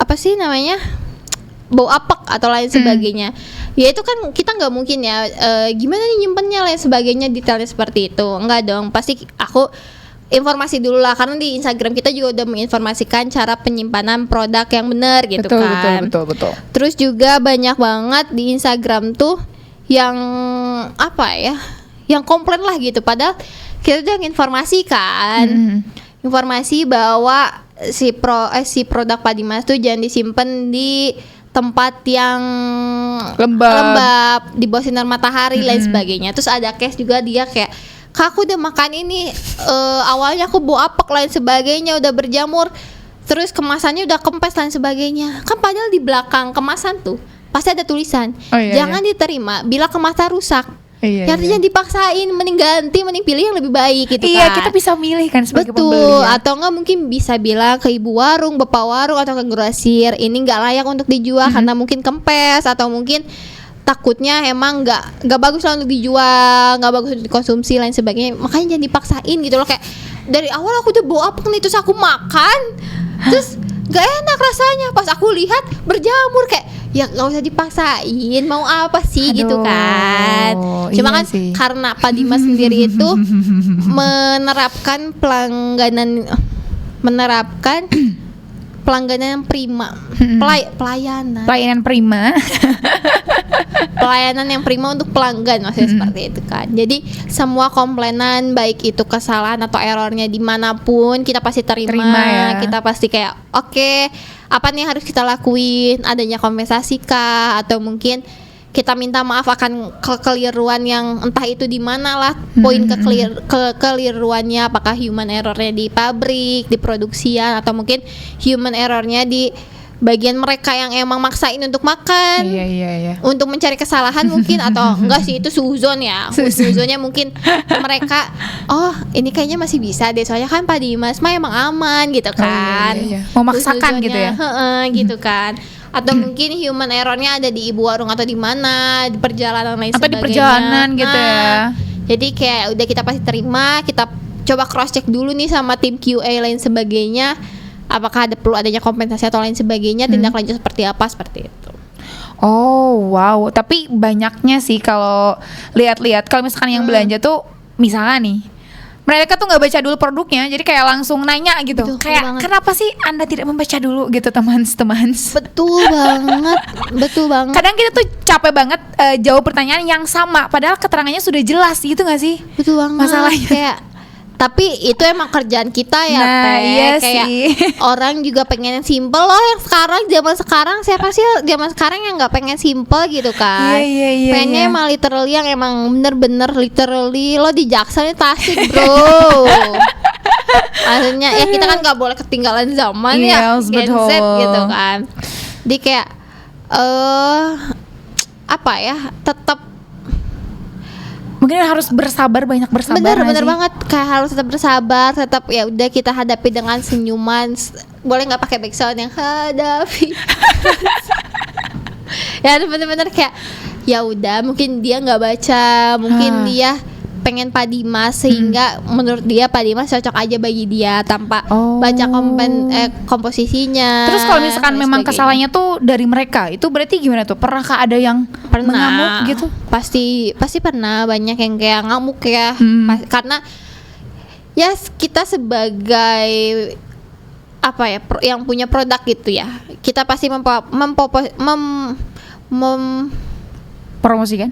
apa sih namanya bau apek atau lain sebagainya. Ya itu kan kita nggak mungkin ya gimana nih nyimpennya lain sebagainya detailnya seperti itu. Enggak dong, pasti aku informasi dulu lah karena di Instagram kita juga udah menginformasikan cara penyimpanan produk yang benar gitu kan. Betul. Terus juga banyak banget di Instagram tuh yang apa ya? Yang komplain lah gitu padahal kita udah informasikan. Informasi bahwa si produk Pak Dimas tuh jangan disimpan di tempat yang lembab di bawah sinar matahari lain sebagainya. Terus ada case juga dia kayak Kak aku udah makan ini awalnya aku bau apek lain sebagainya udah berjamur terus kemasannya udah kempes lain sebagainya kan padahal di belakang kemasan tuh pasti ada tulisan jangan diterima bila kemasan rusak. Artinya dipaksain mending pilih yang lebih baik gitu kan. Kita bisa milih kan sebagai betul pembeli ya. atau enggak mungkin bisa bilang ke ibu warung, bapak warung atau ke grosir ini enggak layak untuk dijual karena mungkin kempes atau mungkin takutnya emang nggak bagus lah untuk dijual, nggak bagus untuk dikonsumsi lain sebagainya. Makanya jangan dipaksain gitu loh kayak dari awal aku udah bawa apa nih terus aku makan terus nggak enak rasanya pas aku lihat berjamur kayak ya nggak usah dipaksain mau apa sih gitu kan. Cuma kan sih. karena Pak Dimas sendiri itu menerapkan pelangganan yang prima, pelayanan yang prima untuk pelanggan maksudnya seperti itu kan. Jadi semua komplainan baik itu kesalahan atau errornya dimanapun kita pasti terima ya. Kita pasti kayak oke, apa nih yang harus kita lakuin, adanya kompensasi kah atau mungkin kita minta maaf akan kekeliruan yang entah itu di mana lah poin kekeliruannya, apakah human errornya di pabrik, di produksian atau mungkin human errornya di bagian mereka yang emang maksain untuk makan. Iya. Untuk mencari kesalahan mungkin atau enggak sih itu suzon ya. Suzonnya mungkin mereka ini kayaknya masih bisa deh soalnya kan Pak Dimas mah emang aman gitu kan. Iya. Memaksakan gitu ya. Gitu kan. Atau mungkin human errornya ada di ibu warung atau di mana di perjalanan lain atau sebagainya. di perjalanan gitu ya. Jadi kayak udah kita pasti terima, kita coba cross check dulu nih sama tim QA lain sebagainya. Apakah perlu adanya kompensasi atau lain sebagainya, tindak lanjut seperti apa seperti itu. Oh wow, tapi banyaknya sih kalau lihat-lihat kalau misalkan yang belanja tuh misalnya nih mereka tuh nggak baca dulu produknya, jadi kayak langsung nanya gitu. Betul Kayak banget. kenapa sih Anda tidak membaca dulu gitu teman-teman? Betul banget, betul banget. Kadang kita tuh capek banget jawab pertanyaan yang sama, padahal keterangannya sudah jelas gitu nggak sih? Betul banget. Masalahnya. Kayak tapi itu emang kerjaan kita ya, Nah, Teh. iya Kayak sih. orang juga pengen yang simple loh. Yang sekarang zaman sekarang siapa sih zaman sekarang yang nggak pengen simple gitu kan? Iya, Pengennya iya. emang literally yang emang bener-bener literally lo di Jaksel nih Tasik bro. Maksudnya ya kita kan nggak boleh ketinggalan zaman ya, Yes, Gen Z betul. gitu kan. Jadi kayak apa ya, tetap Mungkin harus bersabar, banyak bersabar. bener nggak bener sih? banget, kayak harus tetap bersabar, tetap ya udah kita hadapi dengan senyuman. Boleh nggak pakai backsound yang hadapi. Ya bener-bener kayak ya udah, mungkin dia nggak baca, mungkin dia pengen Pak Dimas sehingga menurut dia Pak Dimas cocok aja bagi dia tanpa baca komposisinya. Terus kalau misalkan dan memang sebagainya. kesalahannya tuh dari mereka, itu berarti gimana tuh? Pernahkah ada yang mengamuk gitu? Pasti pernah, banyak yang kayak ngamuk ya. Karena ya kita sebagai apa ya, yang punya produk gitu ya, kita pasti Promosikan?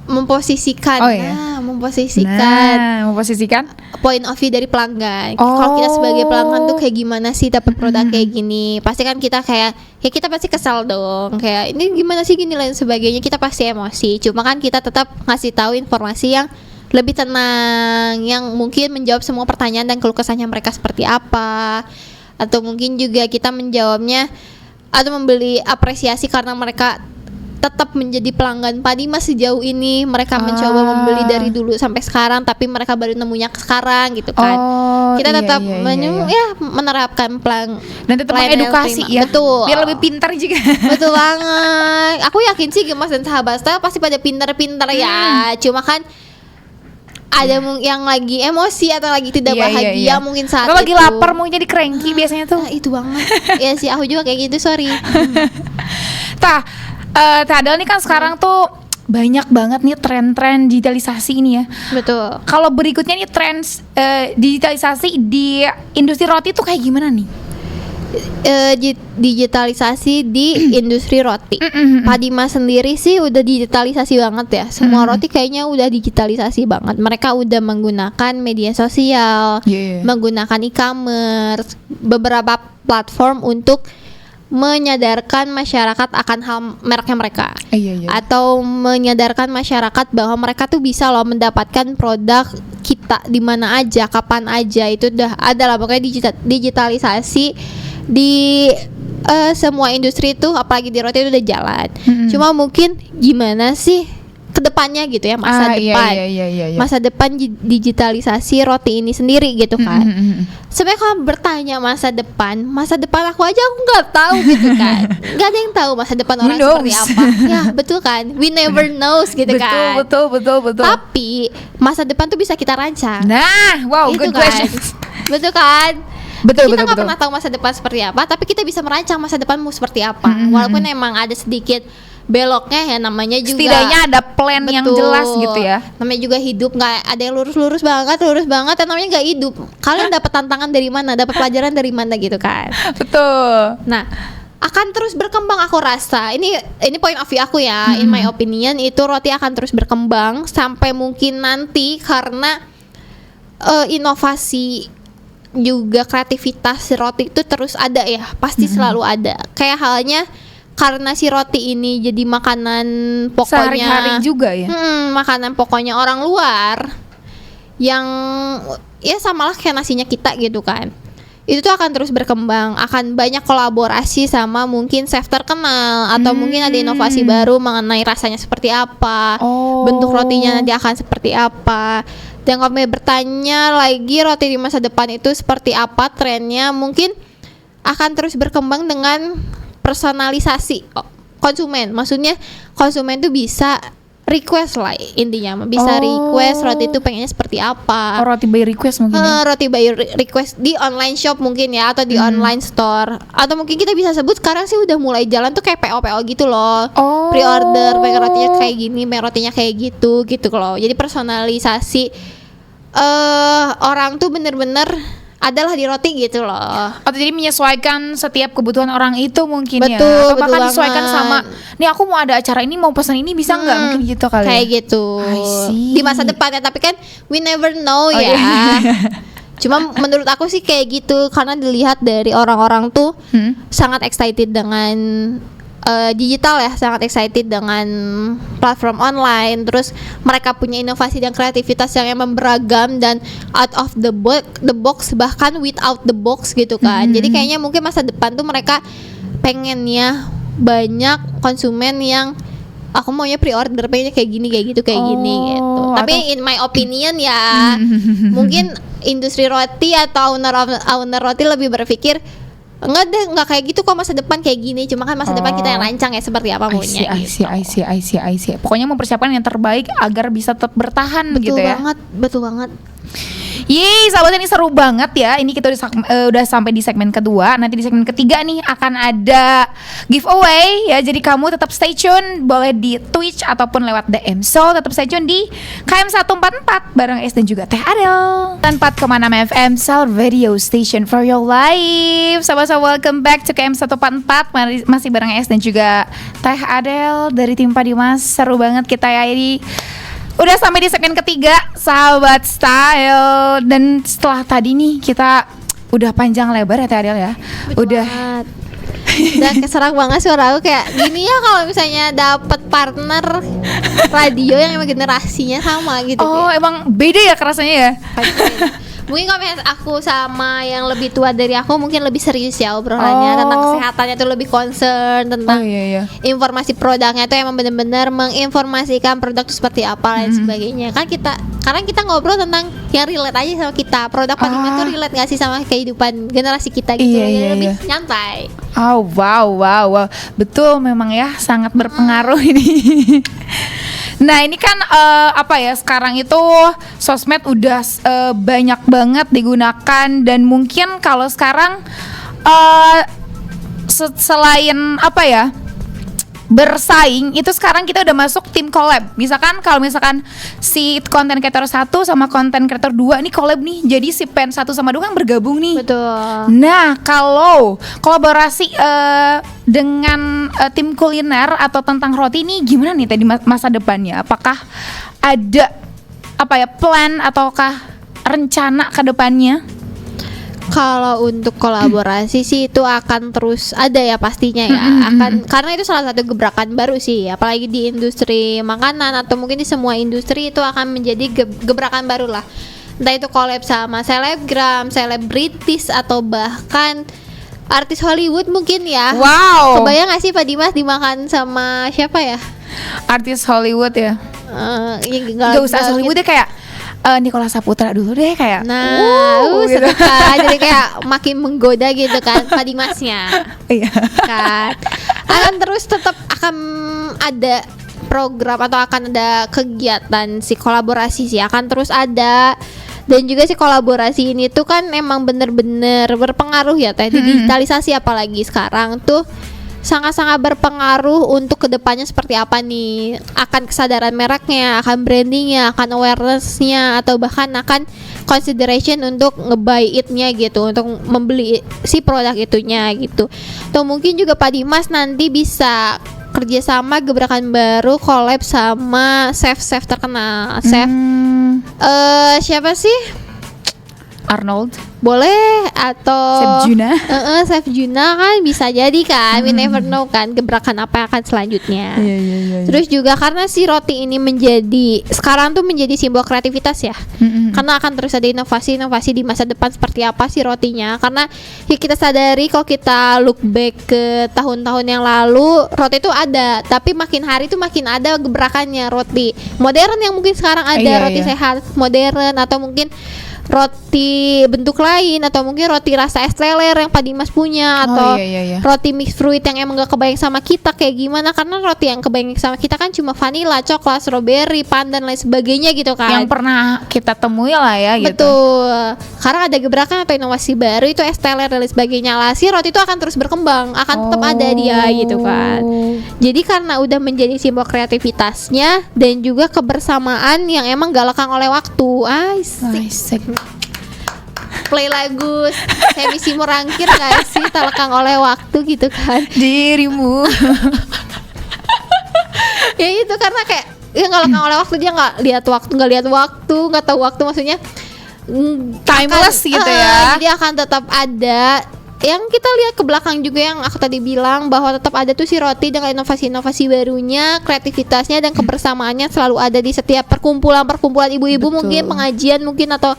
memposisikan. Oh, iya. Memposisikan Point of view dari pelanggan. Kalau kita sebagai pelanggan tuh kayak gimana sih dapat produk kayak gini? Pasti kan kita kayak ya kita pasti kesal dong. Kayak ini gimana sih gini lain sebagainya. Kita pasti emosi. Cuma kan kita tetap ngasih tahu informasi yang lebih tenang, yang mungkin menjawab semua pertanyaan dan keluh kesahnya mereka seperti apa. Atau mungkin juga kita menjawabnya atau membeli apresiasi karena mereka tetap menjadi pelanggan Pak Dimas sejauh ini. Mereka mencoba membeli dari dulu sampai sekarang, tapi mereka baru nemunya sekarang gitu kan. Kita tetap menerapkan dan tetap pelayanan yang mengedukasi prima. ya. Betul. Biar lebih pintar juga. Betul banget. Aku yakin sih Gemas dan Sahabat Style pasti pada pintar-pintar ya. Cuma kan ada yang lagi emosi atau lagi tidak bahagia mungkin saat atau itu. lagi lapar mau jadi cranky biasanya tuh. Nah, itu banget. Ya sih aku juga kayak gitu, sorry. Tadal nih kan sekarang tuh banyak banget nih tren-tren digitalisasi ini ya. Betul. Kalau berikutnya nih tren digitalisasi di industri roti tuh kayak gimana nih? Digitalisasi di industri roti. Pak Dimas sendiri sih udah digitalisasi banget ya. Semua roti kayaknya udah digitalisasi banget. Mereka udah menggunakan media sosial, menggunakan e-commerce, beberapa platform untuk menyadarkan masyarakat akan hal mereknya mereka. Atau menyadarkan masyarakat bahwa mereka tuh bisa loh mendapatkan produk kita di mana aja, kapan aja. Itu udah ada lah, pokoknya digitalisasi di semua industri itu, apalagi di roti itu udah jalan. Cuma mungkin gimana sih kedepannya gitu ya, masa depan. Masa depan digitalisasi roti ini sendiri gitu kan. Sebenarnya kalau bertanya masa depan aku aja aku nggak tahu gitu kan. Nggak ada yang tahu masa depan orang seperti apa. Ya betul kan, we never knows gitu kan. Betul. Tapi masa depan tuh bisa kita rancang. Nah, wow, Itu good kan. question. Betul kan? Betul. Kita nggak pernah tahu masa depan seperti apa, tapi kita bisa merancang masa depanmu seperti apa. Walaupun emang ada sedikit beloknya ya, namanya juga setidaknya ada plan yang jelas gitu ya. Namanya juga hidup, nggak ada yang lurus banget, dan namanya nggak hidup. Kalian dapat tantangan dari mana, dapat pelajaran dari mana gitu kan. Betul. Nah, akan terus berkembang, aku rasa. Ini point of view aku ya. In my opinion, itu roti akan terus berkembang sampai mungkin nanti karena inovasi juga kreativitas roti itu terus ada ya, pasti selalu ada. Kayak halnya karena si roti ini jadi makanan pokoknya sehari-hari juga ya. Makanan pokoknya orang luar yang ya samalah kayak nasinya kita gitu kan. Itu tuh akan terus berkembang, akan banyak kolaborasi sama mungkin chef terkenal atau mungkin ada inovasi baru mengenai rasanya seperti apa, bentuk rotinya nanti akan seperti apa. Dan kalau bertanya lagi roti di masa depan itu seperti apa trennya, mungkin akan terus berkembang dengan personalisasi konsumen. Maksudnya konsumen tuh bisa request lah intinya, bisa request roti itu pengennya seperti apa. Roti by request mungkin ya? Roti by request di online shop mungkin ya, atau di online store. Atau mungkin kita bisa sebut sekarang sih udah mulai jalan tuh kayak PO gitu loh. Pre-order, pengen rotinya kayak gini, pengen rotinya kayak gitu loh. Jadi personalisasi orang tuh bener-bener adalah di roti gitu loh. Atau jadi menyesuaikan setiap kebutuhan orang itu mungkin ya. Betul, Atau bahkan betul disesuaikan banget. sama, nih aku mau ada acara ini, mau pesan ini bisa nggak, mungkin gitu kali Kayak ya. gitu. I see. Di masa depan ya, tapi kan we never know Oh, ya. iya. Cuma menurut aku sih kayak gitu, karena dilihat dari orang-orang tuh sangat excited dengan digital ya, sangat excited dengan platform online. Terus mereka punya inovasi dan kreativitas yang emang beragam dan out of the box, bahkan without the box gitu kan. Jadi kayaknya mungkin masa depan tuh mereka pengennya banyak konsumen yang aku maunya pre-order, pengennya kayak gini, kayak gitu, kayak gini gitu. Tapi in my opinion ya, mungkin industri roti atau owner roti lebih berpikir enggak deh, enggak kayak gitu kok, masa depan kayak gini. Cuma kan masa depan kita yang rancang ya seperti apa maunya gitu. I see. Pokoknya mempersiapkan yang terbaik agar bisa tetap bertahan gitu ya. Betul banget. Yeay, sahabat, ini seru banget ya. Ini kita udah sampai di segmen kedua. Nanti di segmen ketiga nih akan ada giveaway ya. Jadi kamu tetap stay tune, boleh di Twitch ataupun lewat DM. So tetap stay tune di KM144 bareng S dan juga Teh Adel. 4,6 FM Soul Radio Station for your life. Sahabat-sahabat, welcome back to KM144. Masih bareng S dan juga Teh Adel dari tim Padimas. Seru banget kita ya ini. Udah sampai di segmen ketiga, sahabat style. Dan setelah tadi nih kita udah panjang lebar ya Teh Adel ya. Udah keserang banget suara aku kayak gini ya, kalau misalnya dapet partner radio yang emang generasinya sama gitu. Oh, emang beda ya kerasanya ya. Mungkin kalau misalnya aku sama yang lebih tua dari aku mungkin lebih serius ya obrolannya, tentang kesehatannya tuh lebih concern, tentang informasi produknya tuh emang benar-benar menginformasikan produk itu seperti apa dan sebagainya. Kan karena kita ngobrol tentang yang relate aja sama kita. Produk Padimas tuh relate gak sih sama kehidupan generasi kita gitu. Jadi lebih nyantai. Oh wow. Betul, memang ya sangat berpengaruh ini. Nah ini kan sekarang itu sosmed udah banyak banget digunakan. Dan mungkin kalau sekarang selain bersaing, itu sekarang kita udah masuk tim collab. Misalkan kalau si konten creator 1 sama konten creator 2 nih collab nih, jadi si pen 1 sama 2 kan bergabung nih. Betul. Nah kalau kolaborasi dengan tim kuliner atau tentang roti ini gimana nih tadi masa depannya? Apakah ada plan ataukah rencana ke depannya? Kalau untuk kolaborasi sih itu akan terus ada ya pastinya ya. Karena itu salah satu gebrakan baru sih, apalagi di industri makanan atau mungkin di semua industri itu akan menjadi gebrakan baru lah. Entah itu collab sama selebgram, selebritis, atau bahkan artis Hollywood mungkin ya. Wow. Kebayang gak sih Pak Dimas dimakan sama siapa ya? Artis Hollywood ya. Gak usah Hollywood deh, kayak Nicholas Saputra dulu deh kayak. Gitu. Seru kan. Jadi kayak makin menggoda gitu kan Pak Dimasnya. Iya. Kan. Tetap akan ada program atau akan ada kegiatan si kolaborasi sih, akan terus ada. Dan juga si kolaborasi ini tuh kan emang bener-bener berpengaruh ya Teh. Digitalisasi apalagi sekarang tuh sangat-sangat berpengaruh untuk kedepannya seperti apa nih. Akan kesadaran mereknya, akan brandingnya, akan awarenessnya, atau bahkan akan consideration untuk nge-buy it-nya gitu, untuk membeli si produk itunya gitu. Atau mungkin juga Pak Dimas nanti bisa kerjasama gebrakan baru, collab sama chef terkenal. Siapa sih? Arnold boleh, atau Chef Juna kan bisa jadi kan. We never know kan gebrakan apa yang akan selanjutnya. Terus juga karena si roti ini sekarang tuh menjadi simbol kreativitas ya. Karena akan terus ada inovasi di masa depan seperti apa sih rotinya. Karena ya kita sadari kalau kita look back ke tahun-tahun yang lalu, roti itu ada, tapi makin hari tuh makin ada gebrakannya. Roti modern yang mungkin sekarang ada, roti sehat modern, atau mungkin roti bentuk lain, atau mungkin roti rasa es teler yang Pak Dimas punya, atau iya. roti mix fruit yang emang gak kebayang sama kita kayak gimana, karena roti yang kebayang sama kita kan cuma vanilla, coklat, strawberry, pandan lain sebagainya gitu kan. Yang pernah kita temui lah ya gitu. Betul. Karena ada gebrakan atau inovasi baru itu es teler dan lain sebagainya lah, si roti itu akan terus berkembang, akan tetap ada dia gitu kan. Jadi karena udah menjadi simbol kreativitasnya dan juga kebersamaan yang emang gak lekang oleh waktu. Asik. Play lagu Semi Simo Rangkir gak sih, tak lekang oleh waktu gitu kan. Dirimu. Ya itu karena kayak ya gak lekang oleh waktu, dia gak lihat waktu, gak tahu waktu, maksudnya Timeless gitu ya. Jadi akan tetap ada. Yang kita lihat ke belakang juga yang aku tadi bilang bahwa tetap ada tuh si roti dengan inovasi-inovasi barunya, kreativitasnya dan kebersamaannya selalu ada di setiap perkumpulan ibu-ibu, Betul. mungkin pengajian mungkin, atau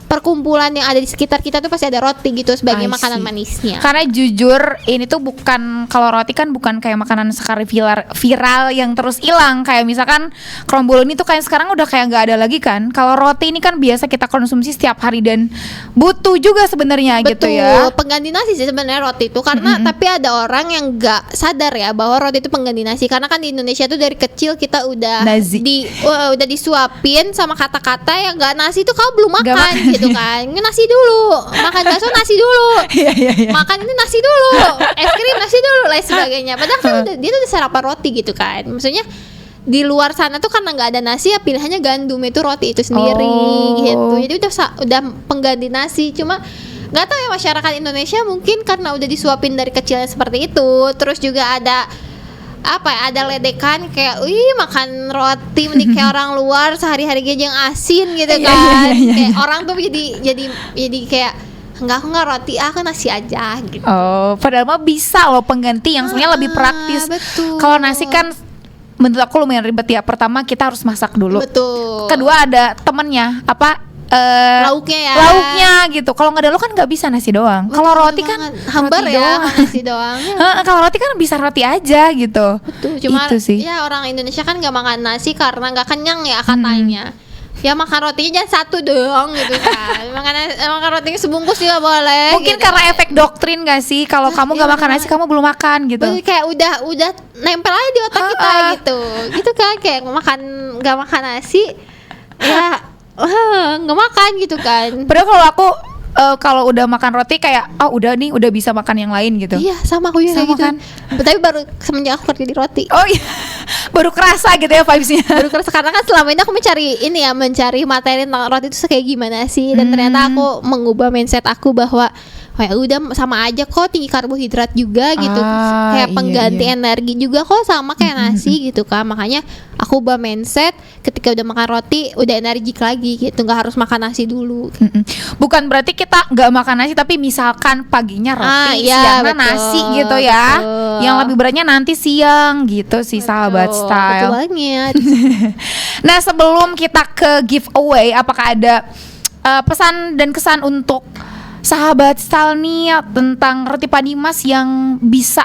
perkumpulan yang ada di sekitar kita tuh pasti ada roti gitu sebagai I see. makanan manisnya. Karena jujur ini tuh bukan, kalau roti kan bukan kayak makanan sekarang viral yang terus hilang. Kayak misalkan krombol ini tuh kayak sekarang udah kayak nggak ada lagi kan. Kalau roti ini kan biasa kita konsumsi setiap hari dan butuh juga sebenarnya gitu ya. Pengganti nasi sih sebenarnya roti itu, karena tapi ada orang yang nggak sadar ya bahwa roti itu pengganti nasi, karena kan di Indonesia tuh dari kecil kita udah Nazi. udah disuapin sama kata-kata yang nggak nasi itu kamu belum Nggak makan makan. gitu kan. Ini nasi dulu, makan bakso nasi dulu, Iya. makan ini nasi dulu, es krim nasi dulu, lain sebagainya. Padahal kan dia tuh udah sarapan roti gitu kan. Maksudnya di luar sana tuh karena nggak ada nasi ya pilihannya gandum itu roti itu sendiri gitu. Jadi udah pengganti nasi. Cuma nggak tahu ya masyarakat Indonesia mungkin karena udah disuapin dari kecilnya seperti itu. Terus juga ada ada ledekan kayak makan roti nih kayak orang luar sehari-hari aja yang asin gitu kan. Kayak orang tuh jadi kayak aku nggak roti, aku nasi aja gitu. Padahal mah bisa loh pengganti yang sebenarnya lebih praktis. Betul. Kalau nasi kan menurut aku lumayan ribet ya. Pertama kita harus masak dulu. Betul. Kedua ada temennya lauknya gitu. Kalau nggak ada lo kan nggak bisa nasi doang. Kalau roti kan hambar roti ya doang. nasi doang. Kalau roti kan bisa roti aja gitu. Betul. Cuma itu sih. ya orang Indonesia kan nggak makan nasi karena nggak kenyang ya katanya. Ya makan rotinya jangan satu doang gitu kan. makan rotinya sebungkus juga boleh. Mungkin gitu. karena efek doktrin gak sih? Kalau kamu nggak makan nasi kamu belum makan gitu. Kayak udah nempel aja di otak kita gitu kan, kayak nggak makan nasi ya nggak makan gitu kan. Padahal kalau aku kalau udah makan roti kayak udah bisa makan yang lain gitu. Iya sama aku juga Sama kayak gitu kan? Tapi baru semenjak aku kerja di roti Oh iya. Baru kerasa gitu ya vibes-nya. baru kerasa, karena kan selama ini aku mencari materi tentang roti itu kayak gimana sih, dan ternyata aku mengubah mindset aku bahwa udah sama aja kok, tinggi karbohidrat juga gitu, kayak iya, pengganti iya. energi juga kok sama kayak nasi gitu kan. Makanya aku ubah mindset, ketika udah makan roti udah energik lagi gitu, nggak harus makan nasi dulu. Bukan berarti kita nggak makan nasi, tapi misalkan paginya roti, iya, siangnya betul, nasi gitu ya. betul. Yang lebih beratnya nanti siang gitu sih, sahabat Betul style. banget. Nah, sebelum kita ke giveaway, apakah ada pesan dan kesan untuk sahabat style nih tentang roti Pak Dimas yang bisa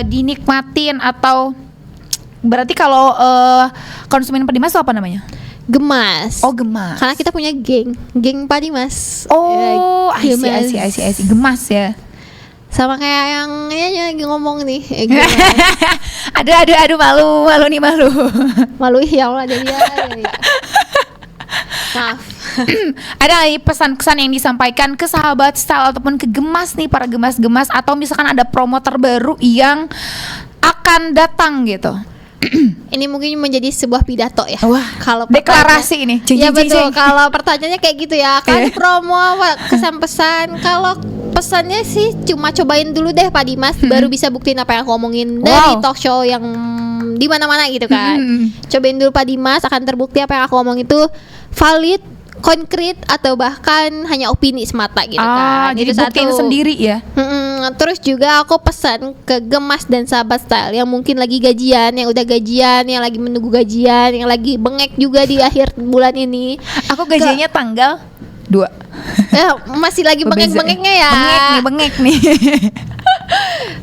dinikmatin, atau berarti kalau konsumen Pak Dimas itu apa namanya? Gemas. Gemas. Karena kita punya geng Pak Dimas. I see. Gemas ya. Sama kayak yang ini lagi ngomong nih. Aduh malu nih. Malu ya Allah jadi ya. Maaf. Ada lagi pesan-kesan yang disampaikan ke sahabat style ataupun ke Gemas nih, para gemas-gemas, atau misalkan ada promo terbaru yang akan datang gitu. Ini mungkin menjadi sebuah pidato ya. Wah, kalau deklarasi ini. Ya betul. Kalau pertanyaannya kayak gitu ya. Kan promo kesan pesan. Kalau pesannya sih cuma cobain dulu deh Pak Dimas, baru bisa buktiin apa yang aku omongin dari talk show yang di mana-mana gitu kan. Cobain dulu Pak Dimas, akan terbukti apa yang aku omong itu valid, konkret, atau bahkan hanya opini semata gitu kan. Jadi Itu buktiin satu. sendiri ya. Terus juga aku pesan ke Gemas dan sahabat style yang mungkin lagi gajian, yang udah gajian, yang lagi menunggu gajian, yang lagi bengek juga di akhir bulan ini. Aku gajiannya tanggal 2. Masih lagi bengek-bengeknya ya. Bengek nih.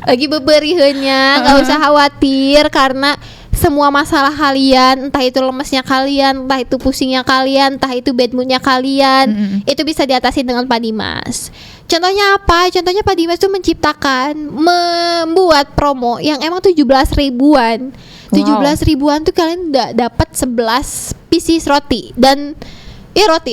Lagi beberiheunnya, nggak usah khawatir karena semua masalah kalian, entah itu lemesnya kalian, entah itu pusingnya kalian, entah itu bad moodnya kalian, itu bisa diatasi dengan Pak Dimas. Contohnya apa? Contohnya Pak Dimas tuh membuat promo yang emang 17 ribuan. 17 ribuan tuh kalian dapat 11 pieces roti dan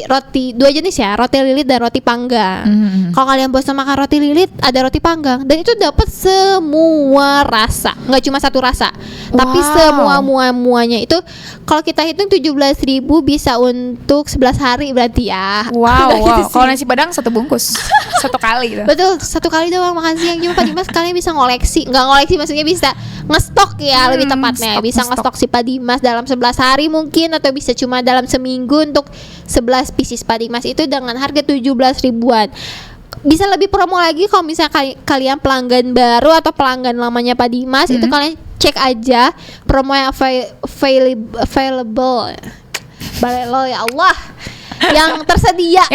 roti dua jenis ya, roti lilit dan roti panggang. Kalau kalian bosan makan roti lilit, ada roti panggang dan itu dapat semua rasa, nggak cuma satu rasa, tapi semua muanya itu. Kalau kita hitung 17 ribu bisa untuk 11 hari berarti ya. Wow. Kalau nasi padang satu bungkus satu kali gitu. Betul, satu kali doang makan siang. Cuma Pak Dimas kalian bisa nggak ngoleksi maksudnya bisa ngestok ya, lebih tepatnya bisa ngestok si Pak Dimas dalam 11 hari mungkin, atau bisa cuma dalam seminggu untuk 11 pieces Pak Dimas itu dengan harga 17 ribuan. Bisa lebih promo lagi kalau misalnya kalian pelanggan baru atau pelanggan lamanya Pak Dimas, itu kalian cek aja promo yang available. Balelo ya Allah. Yang tersedia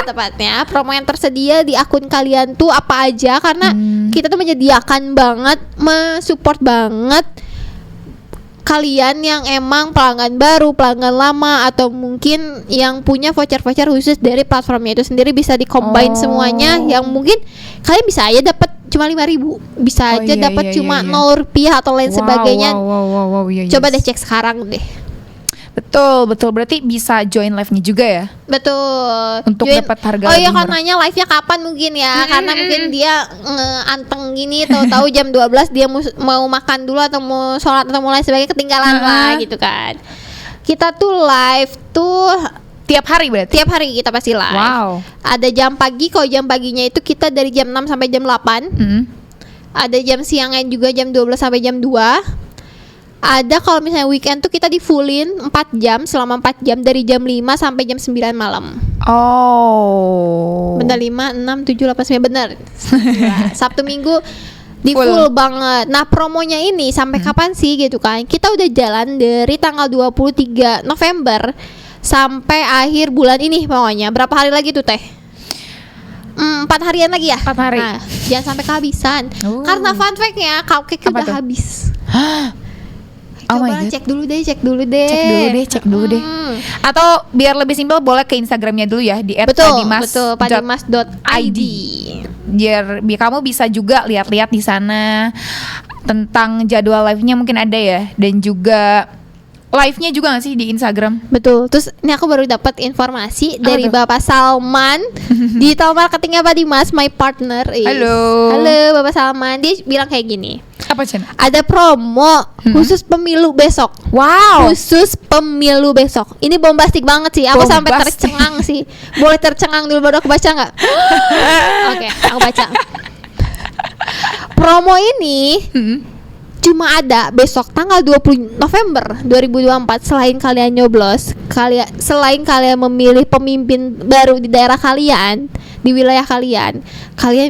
tepatnya promo yang tersedia di akun kalian tuh apa aja, karena kita tuh menyediakan banget, mensupport banget kalian yang emang pelanggan baru, pelanggan lama, atau mungkin yang punya voucher-voucher khusus dari platformnya itu sendiri, bisa di-combine semuanya, yang mungkin kalian bisa aja dapat cuma 5.000, bisa aja dapat cuma 0 rupiah atau lain sebagainya. Coba deh cek sekarang deh. Betul, berarti bisa join live-nya juga ya? Betul. Untuk dapat harga Oh iya, lebih kan nanya live-nya kapan mungkin ya, karena mungkin dia anteng gini, tahu-tahu jam 12 dia mau makan dulu atau mau sholat atau mulai sebagainya, ketinggalan lah gitu kan. Kita tuh live tuh tiap hari berarti? Tiap hari kita pasti live. Wow. Ada jam pagi, kalau jam paginya itu kita dari jam 6 sampai jam 8. Ada jam siangnya juga jam 12 sampai jam 2. Ada kalau misalnya weekend tuh kita di fullin 4 jam, selama 4 jam dari jam 5 sampai jam 9 malam. Bener 5, 6, 7, 8, 9 bener. Sabtu Minggu di full banget. Nah, promonya ini sampai kapan sih gitu kan? Kita udah jalan dari tanggal 23 November sampai akhir bulan ini pokoknya. Berapa hari lagi tuh Teh? 4 harian lagi ya? 4 hari. Nah, jangan sampai kehabisan. Karena fun fact-nya cupcake udah habis. Coba cek dulu deh. Cek dulu deh. Atau biar lebih simpel boleh ke Instagramnya dulu ya, di @padimas.id. Biar kamu bisa juga lihat-lihat di sana tentang jadwal live-nya, mungkin ada ya, dan juga live-nya juga nggak sih di Instagram? Betul. Terus ini aku baru dapat informasi dari Bapak Salman, digital marketingnya Pak Dimas, my partner. Halo Bapak Salman. Dia bilang kayak gini. Apa Cen? Ada promo khusus pemilu besok. Wow. Khusus pemilu besok. Ini bombastik banget sih. Aku sampai tercengang sih. Boleh tercengang dulu baru aku baca nggak? Oke, aku baca. Promo ini cuma ada besok tanggal 20 November 2024. Selain kalian nyoblos, selain kalian memilih pemimpin baru di daerah kalian, di wilayah kalian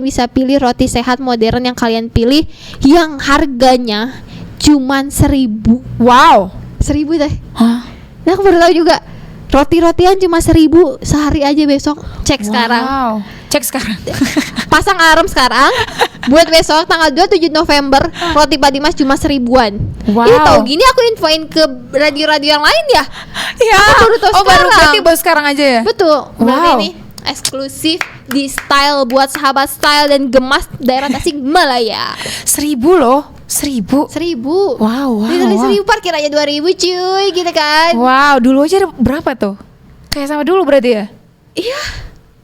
bisa pilih roti sehat modern yang kalian pilih, yang harganya cuman 1.000. Wow, 1.000 deh. Nah, aku baru tahu juga. Roti-rotian cuma 1.000 sehari aja besok. Cek sekarang. Cek sekarang. Pasang alarm sekarang. Buat besok tanggal 27 November roti Pak Dimas cuma 1.000-an. Ini tahu gini aku infoin ke radio-radio yang lain ya. Iya. Aku baru tahu sekarang. Berarti baru sekarang aja ya. Betul. Berarti ini eksklusif di style buat sahabat style dan gemas daerah Tasikmalaya. 1.000 loh. 1.000. Wow. Literally 1.000, parkir aja 2.000 cuy, gitu kan. Wow, dulu aja berapa tuh? Kayak sama dulu berarti ya? Iya.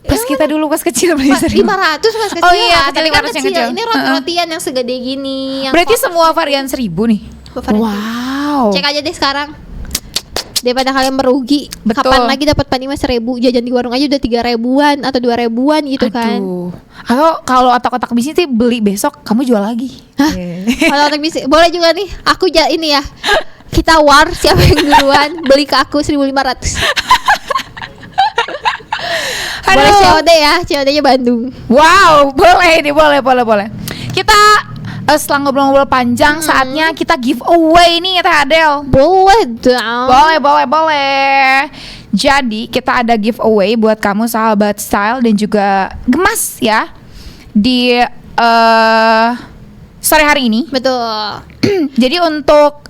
Pas kita dulu pas kecil beli 1.000. 500 pas kecil. Oh iya, tapi 500 kan yang kecil. kecil. Ini roti-rotian yang segede gini. Yang berarti semua varian 1.000 nih? Wow. Cek aja deh sekarang. Daripada kalian merugi. Betul. Kapan lagi dapat Pak Dimas 1.000? Jajan di warung aja udah 3.000-an atau 2.000-an gitu. Kan. Atau kalau otak-otak bisnis sih beli besok kamu jual lagi. Kalau otak bisnis boleh juga nih. Aku ini ya. Kita war siapa yang duluan beli ke aku 1.500. Boleh COD ya, COD-nya Bandung. Wow, boleh nih, boleh. Kita setelah ngobrol-ngobrol panjang, saatnya kita giveaway nih Teh Adel. Boleh dong. Boleh. Jadi kita ada giveaway buat kamu sahabat style dan juga gemas ya di sore hari ini. Betul. Jadi untuk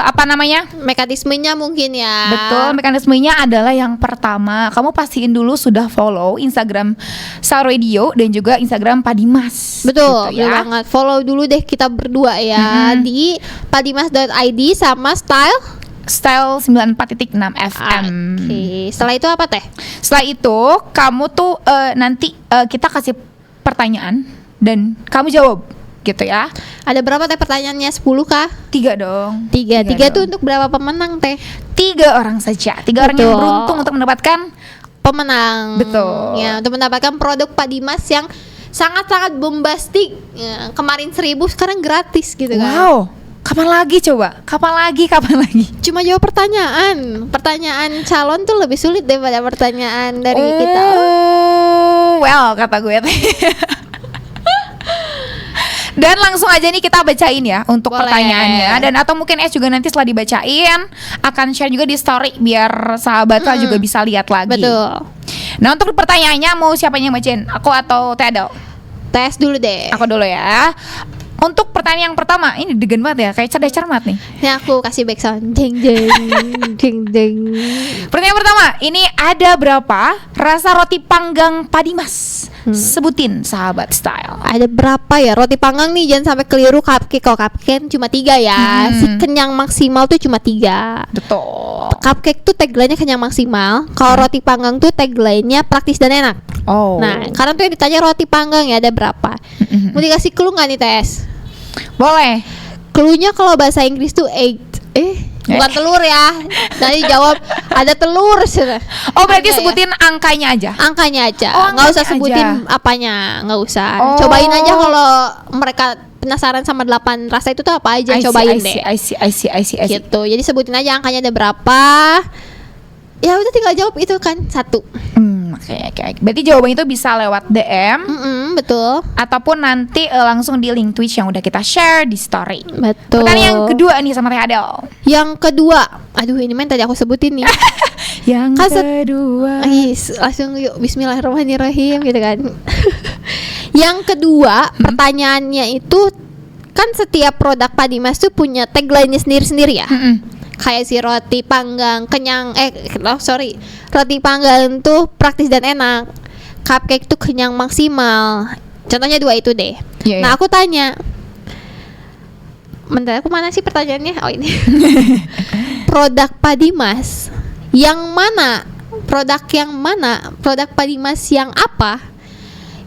apa namanya? Mekanismenya mungkin ya. Betul, mekanismenya adalah yang pertama, kamu pastiin dulu sudah follow Instagram Sal Radio dan juga Instagram Padimas. Betul, gitu betul banget. Follow dulu deh kita berdua ya di padimas.id sama Style 94.6 FM. Oke. Setelah itu apa teh? Setelah itu kamu tuh nanti kita kasih pertanyaan dan kamu jawab gitu ya. Ada berapa teh pertanyaannya? 10 kah? 3 dong. Tiga tuh dong. untuk berapa pemenang teh? 3 orang saja. 3 orang yang Betul. beruntung untuk mendapatkan Pemenang. Betul. Ya, untuk mendapatkan produk Padimas yang sangat-sangat bombastik. Ya, kemarin 1.000, sekarang gratis gitu kan. wow. Kapan lagi coba? Kapan lagi? Cuma jawab pertanyaan. Pertanyaan calon tuh lebih sulit daripada pertanyaan dari kita. Well, kata gue teh. Dan langsung aja nih kita bacain ya untuk Boleh. pertanyaannya. Dan atau mungkin juga nanti setelah dibacain akan share juga di story biar sahabat lah juga bisa lihat lagi. Betul. Nah, untuk pertanyaannya mau siapa yang bacain? Aku atau Teh Adel? Tes dulu deh. Aku dulu ya. Untuk pertanyaan yang pertama, ini degen banget ya, kayak cerdas cermat nih. Ini aku kasih back sound. Ding ding ding ding. Pertanyaan pertama, ini ada berapa rasa roti panggang Padimas? Sebutin sahabat style. Ada berapa ya roti panggang nih, jangan sampai keliru cupcake. Kalau cupcake cuma 3 ya. Si kenyang maksimal tuh cuma 3. Betul. Cupcake tuh tagline-nya kenyang maksimal. Kalau roti panggang tuh tagline-nya praktis dan enak. Oh. Nah, karena tuh yang ditanya roti panggang ya ada berapa. Mau dikasih clue nggak nih Tes? Boleh. Clue-nya kalau bahasa Inggris tuh egg. Bukan telur ya. Nanti jawab ada telur. Oh, berarti Angka ya? sebutin angkanya aja. Angkanya aja. Oh, Nggak usah angkanya sebutin aja. apanya, nggak usah. Oh. Cobain aja kalau mereka penasaran sama 8 rasa itu tuh apa aja, cobain deh. I see. Gitu. Jadi sebutin aja angkanya ada berapa. Ya udah tinggal jawab itu kan 1. Oke. Berarti jawabannya itu bisa lewat DM Betul. ataupun nanti langsung di link Twitch yang udah kita share di story. Betul. Pertanyaan yang kedua nih sama Teh Adel. Yang kedua, aduh ini main tadi aku sebutin nih. Yang Kaset. kedua. Langsung yuk Bismillahirrahmanirrahim gitu kan. Yang kedua, pertanyaannya itu kan setiap produk Padimas tuh punya tagline-nya sendiri-sendiri ya. Kayak si roti panggang kenyang roti panggang tuh praktis dan enak. Cupcake tuh kenyang maksimal. Contohnya 2 itu deh. Iya, Nah, iya. aku tanya. Bentar, aku mana sih pertanyaannya? Oh, ini. Produk Padimas yang mana? Produk yang mana? Produk Padimas yang apa?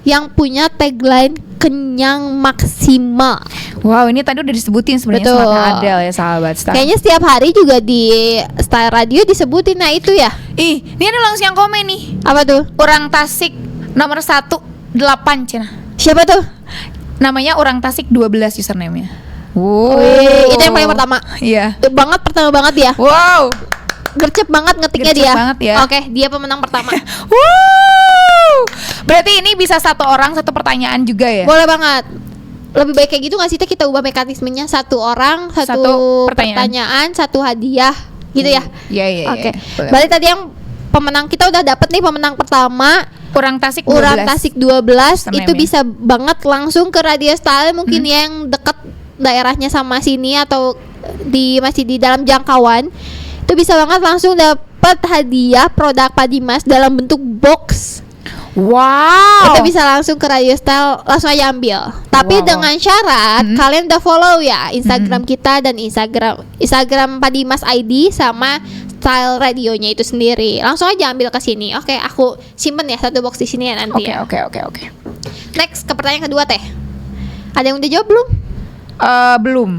Yang punya tagline kenyang maksimal. Wow, ini tadi udah disebutin sebenarnya Betul. sama Teh Adel ya sahabat style. Kayaknya setiap hari juga di Style Radio disebutin. Nah itu ya. Ini ada langsung yang komen nih. Apa tuh? Orang Tasik nomor 18 Cina. Siapa tuh? Namanya Orang Tasik 12 username-nya. Wih, itu yang paling pertama. Iya. Pertama banget dia. Wow. Gercep banget ngetiknya Gercep dia. banget ya. Oke, dia pemenang pertama. Berarti ini bisa 1 orang 1 pertanyaan juga ya? Boleh banget. Lebih baik kayak gitu nggak sih Teh, kita ubah mekanismenya 1 orang 1 Satu pertanyaan 1 hadiah gitu ya. Iya. Oke. Boleh. Berarti tadi yang pemenang kita udah dapet nih, pemenang pertama Orang Tasik 12. Orang Tasik 12 Username itu ya. bisa banget langsung ke Radio Style mungkin yang deket daerahnya sama sini atau masih di dalam jangkauan. Itu bisa banget langsung dapet hadiah produk Padimas dalam bentuk box. Wow. Kita bisa langsung ke Radio Style, langsung aja ambil. Tapi Wow. dengan syarat kalian udah follow ya Instagram kita dan Instagram Padimas ID sama Style radionya itu sendiri. Langsung aja ambil ke sini. Oke, aku simpen ya 1 box di sini ya nanti. ya. Oke. Next ke pertanyaan kedua Teh. Ada yang udah jawab belum? Belum.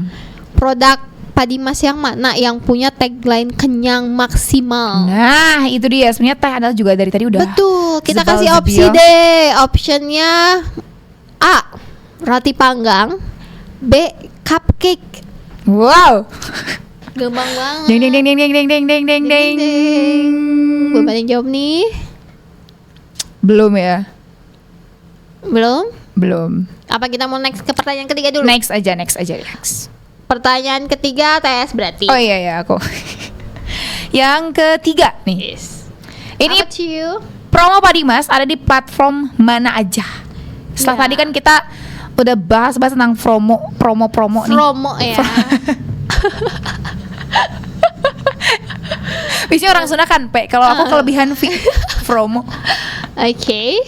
Produk Padimas yang mana yang punya tagline kenyang maksimal? Nah, itu dia. Sebenarnya Teh Adel juga dari tadi udah. Betul, kita Zebal kasih opsi zebil. deh. Optionnya A, roti panggang. B, cupcake. Wow. Gampang banget. Ding. Belum ada yang jawab nih. Belum ya? Belum. Apa kita mau next ke pertanyaan ketiga dulu? Next aja. Pertanyaan ketiga Tes berarti. Oh iya aku. Yang ketiga nih. Yes. Ini Apa ciu? promo Padimas ada di platform mana aja? Setelah Ya. tadi kan kita udah bahas tentang promo nih. Promo ya. Biasanya orang Sunda kan Pe, kalau aku kelebihan promo. Oke.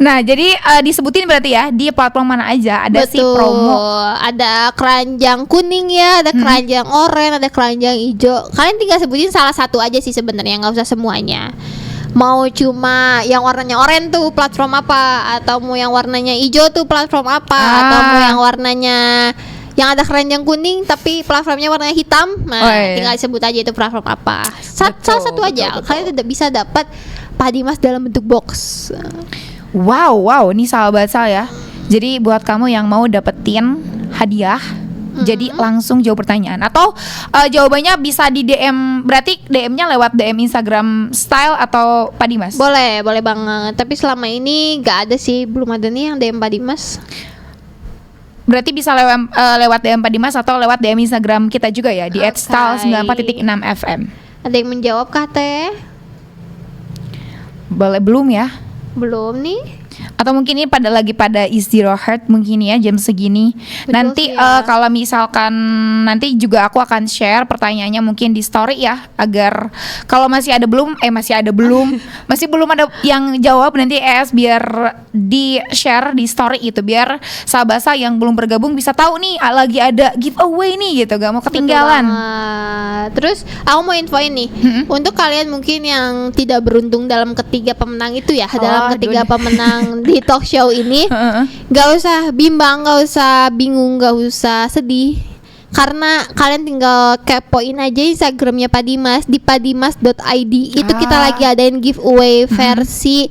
Nah, jadi disebutin berarti ya di platform mana aja ada si promo. Ada keranjang kuning ya, ada keranjang oranye, ada keranjang hijau. Kalian tinggal sebutin salah satu aja sih sebenarnya, nggak usah semuanya. Mau cuma yang warnanya oranye tuh platform apa, atau mau yang warnanya hijau tuh platform apa, atau mau yang warnanya yang ada keranjang kuning tapi platformnya warnanya hitam. Nah, tinggal sebut aja itu platform apa. Salah satu aja. Betul. Kalian tidak bisa dapat Pak Dimas dalam bentuk box. Wow, ini sahabat saya. Jadi buat kamu yang mau dapetin hadiah, jadi langsung jawab pertanyaan atau jawabannya bisa di DM. Berarti DM-nya lewat DM Instagram Style atau Pak Dimas? Boleh banget. Tapi selama ini gak ada sih, belum ada nih yang DM Pak Dimas. Berarti bisa lewat DM Pak Dimas atau lewat DM Instagram kita juga ya di @style94.6fm. Ada yang menjawab kah Teh? Boleh belum ya? Belum nih. Atau mungkin ini lagi pada istirahat mungkin ya jam segini. Betul nanti ya. Kalau misalkan nanti juga aku akan share pertanyaannya mungkin di story ya, agar kalau masih belum ada yang jawab nanti biar di share di story itu, biar sahabat saya yang belum bergabung bisa tahu nih lagi ada giveaway nih gitu, gak mau ketinggalan. Terus aku mau infoin nih untuk kalian mungkin yang tidak beruntung dalam ketiga pemenang itu ya, dalam ketiga pemenang di talk show ini, gak usah bimbang, gak usah bingung, gak usah sedih, karena kalian tinggal kepoin aja Instagramnya Pak Dimas di padimas.id. Itu kita lagi adain giveaway versi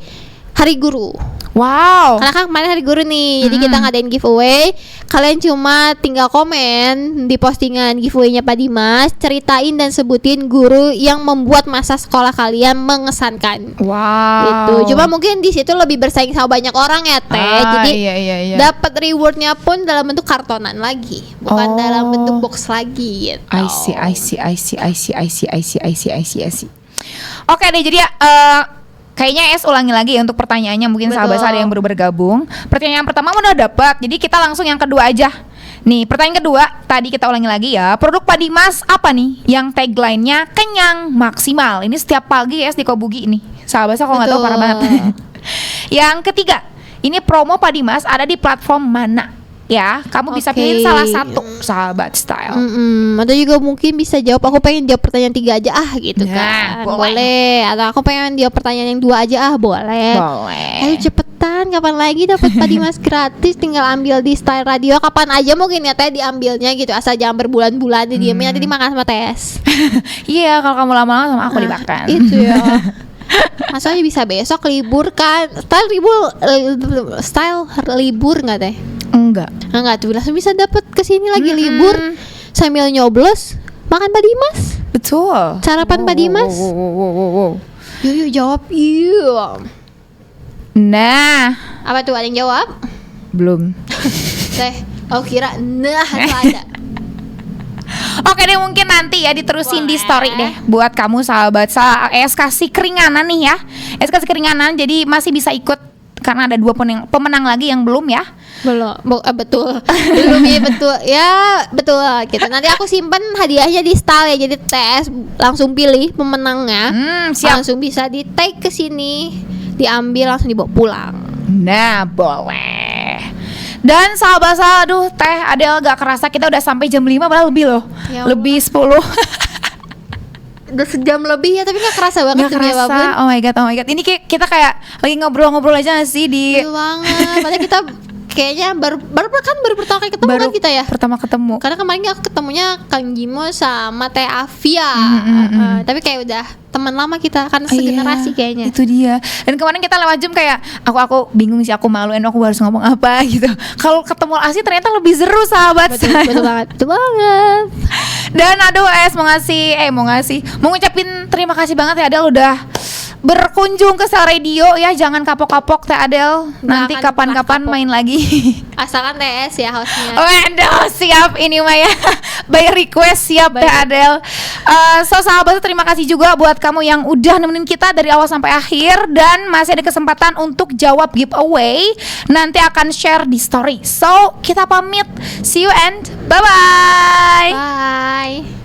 Hari Guru. Wow. Karena kan kemarin Hari Guru nih, jadi kita ngadain giveaway. Kalian cuma tinggal komen di postingan giveaway-nya Pak Dimas, ceritain dan sebutin guru yang membuat masa sekolah kalian mengesankan. Wow. Itu. Cuma mungkin di situ lebih bersaing sama banyak orang ya Teh. Jadi iya. dapat rewardnya pun dalam bentuk kartonan lagi, bukan dalam bentuk box lagi gitu. I see. Oke deh, jadi kayaknya ulangi lagi ya untuk pertanyaannya, mungkin sahabat saya yang baru bergabung. Pertanyaan pertama udah dapat, jadi kita langsung yang kedua aja. Nih, pertanyaan kedua tadi kita ulangi lagi ya. Produk Pak Dimas apa nih yang tagline-nya kenyang maksimal? Ini setiap pagi di Kobugi ini. Sahabat saya kalau nggak tahu parah banget. Yang ketiga, ini promo Pak Dimas ada di platform mana? Ya, kamu bisa pilih salah satu, sahabat Style. Atau juga mungkin bisa jawab, aku pengen jawab pertanyaan 3 aja gitu Nah, kan. Boleh. Atau aku pengen jawab pertanyaan yang 2 aja boleh. Ayo cepetan, kapan lagi dapat Pak Dimas gratis? Tinggal ambil di Style Radio kapan aja mungkin ya Teh diambilnya gitu. Asal jangan berbulan-bulan didiamnya, nanti dimakan sama Tes. Iya, kalau kamu lama-lama sama aku dimakan. Itu ya. Masalahnya bisa besok libur kan. Style libur nggak Teh? Enggak tuh, langsung bisa dapat kesini lagi libur sambil nyoblos makan Pak Dimas. Betul. Sarapan Pak Dimas. Yuk jawab yuk. Nah, apa tuh, ada yang jawab? belum. Teh, aku kira itu ada. Oke deh, mungkin nanti ya diterusin di story deh buat kamu sahabat kasih keringanan nih ya. Kasih keringanan, jadi masih bisa ikut karena ada 2 pemenang lagi yang belum ya. Betul. Belum ya, betul gitu. Nanti aku simpen hadiahnya di Style ya. Jadi Tes langsung pilih pemenangnya. Siap. Langsung bisa di tag ke sini, diambil langsung dibawa pulang. Nah, boleh. Dan sahabat saya, aduh Teh Adel gak kerasa kita udah sampai jam 5 padahal lebih loh. Ya lebih 10. Udah sejam lebih ya, tapi gak kerasa banget. Gak kerasa. Oh my god. Ini kita kayak lagi ngobrol-ngobrol aja gak sih di Betul banget. Padahal kita kayaknya baru pertama kali ketemu kan kita ya. Pertama ketemu. Karena kemarin aku ketemunya Kang Jimo sama Teh Afia. Tapi kayak udah teman lama kita karena segenerasi kayaknya. Itu dia. Dan kemarin kita lewat Zoom kayak aku bingung sih, aku malu, aku harus ngomong apa gitu. Kalau ketemu asli ternyata lebih seru sahabat. Betul banget. Dan aduh mau ngucapin terima kasih banget ya Adel udah berkunjung ke Style Radio ya. Jangan kapok-kapok Teh Adel. Nanti kapan-kapan main lagi. Asalkan TS ya hostnya. Waduh, siap ini Maya. By request siap Teh Adel. So sahabat, terima kasih juga buat kamu yang udah nemenin kita dari awal sampai akhir. Dan masih ada kesempatan untuk jawab giveaway. Nanti akan share di story. So kita pamit. See you and bye-bye. Bye.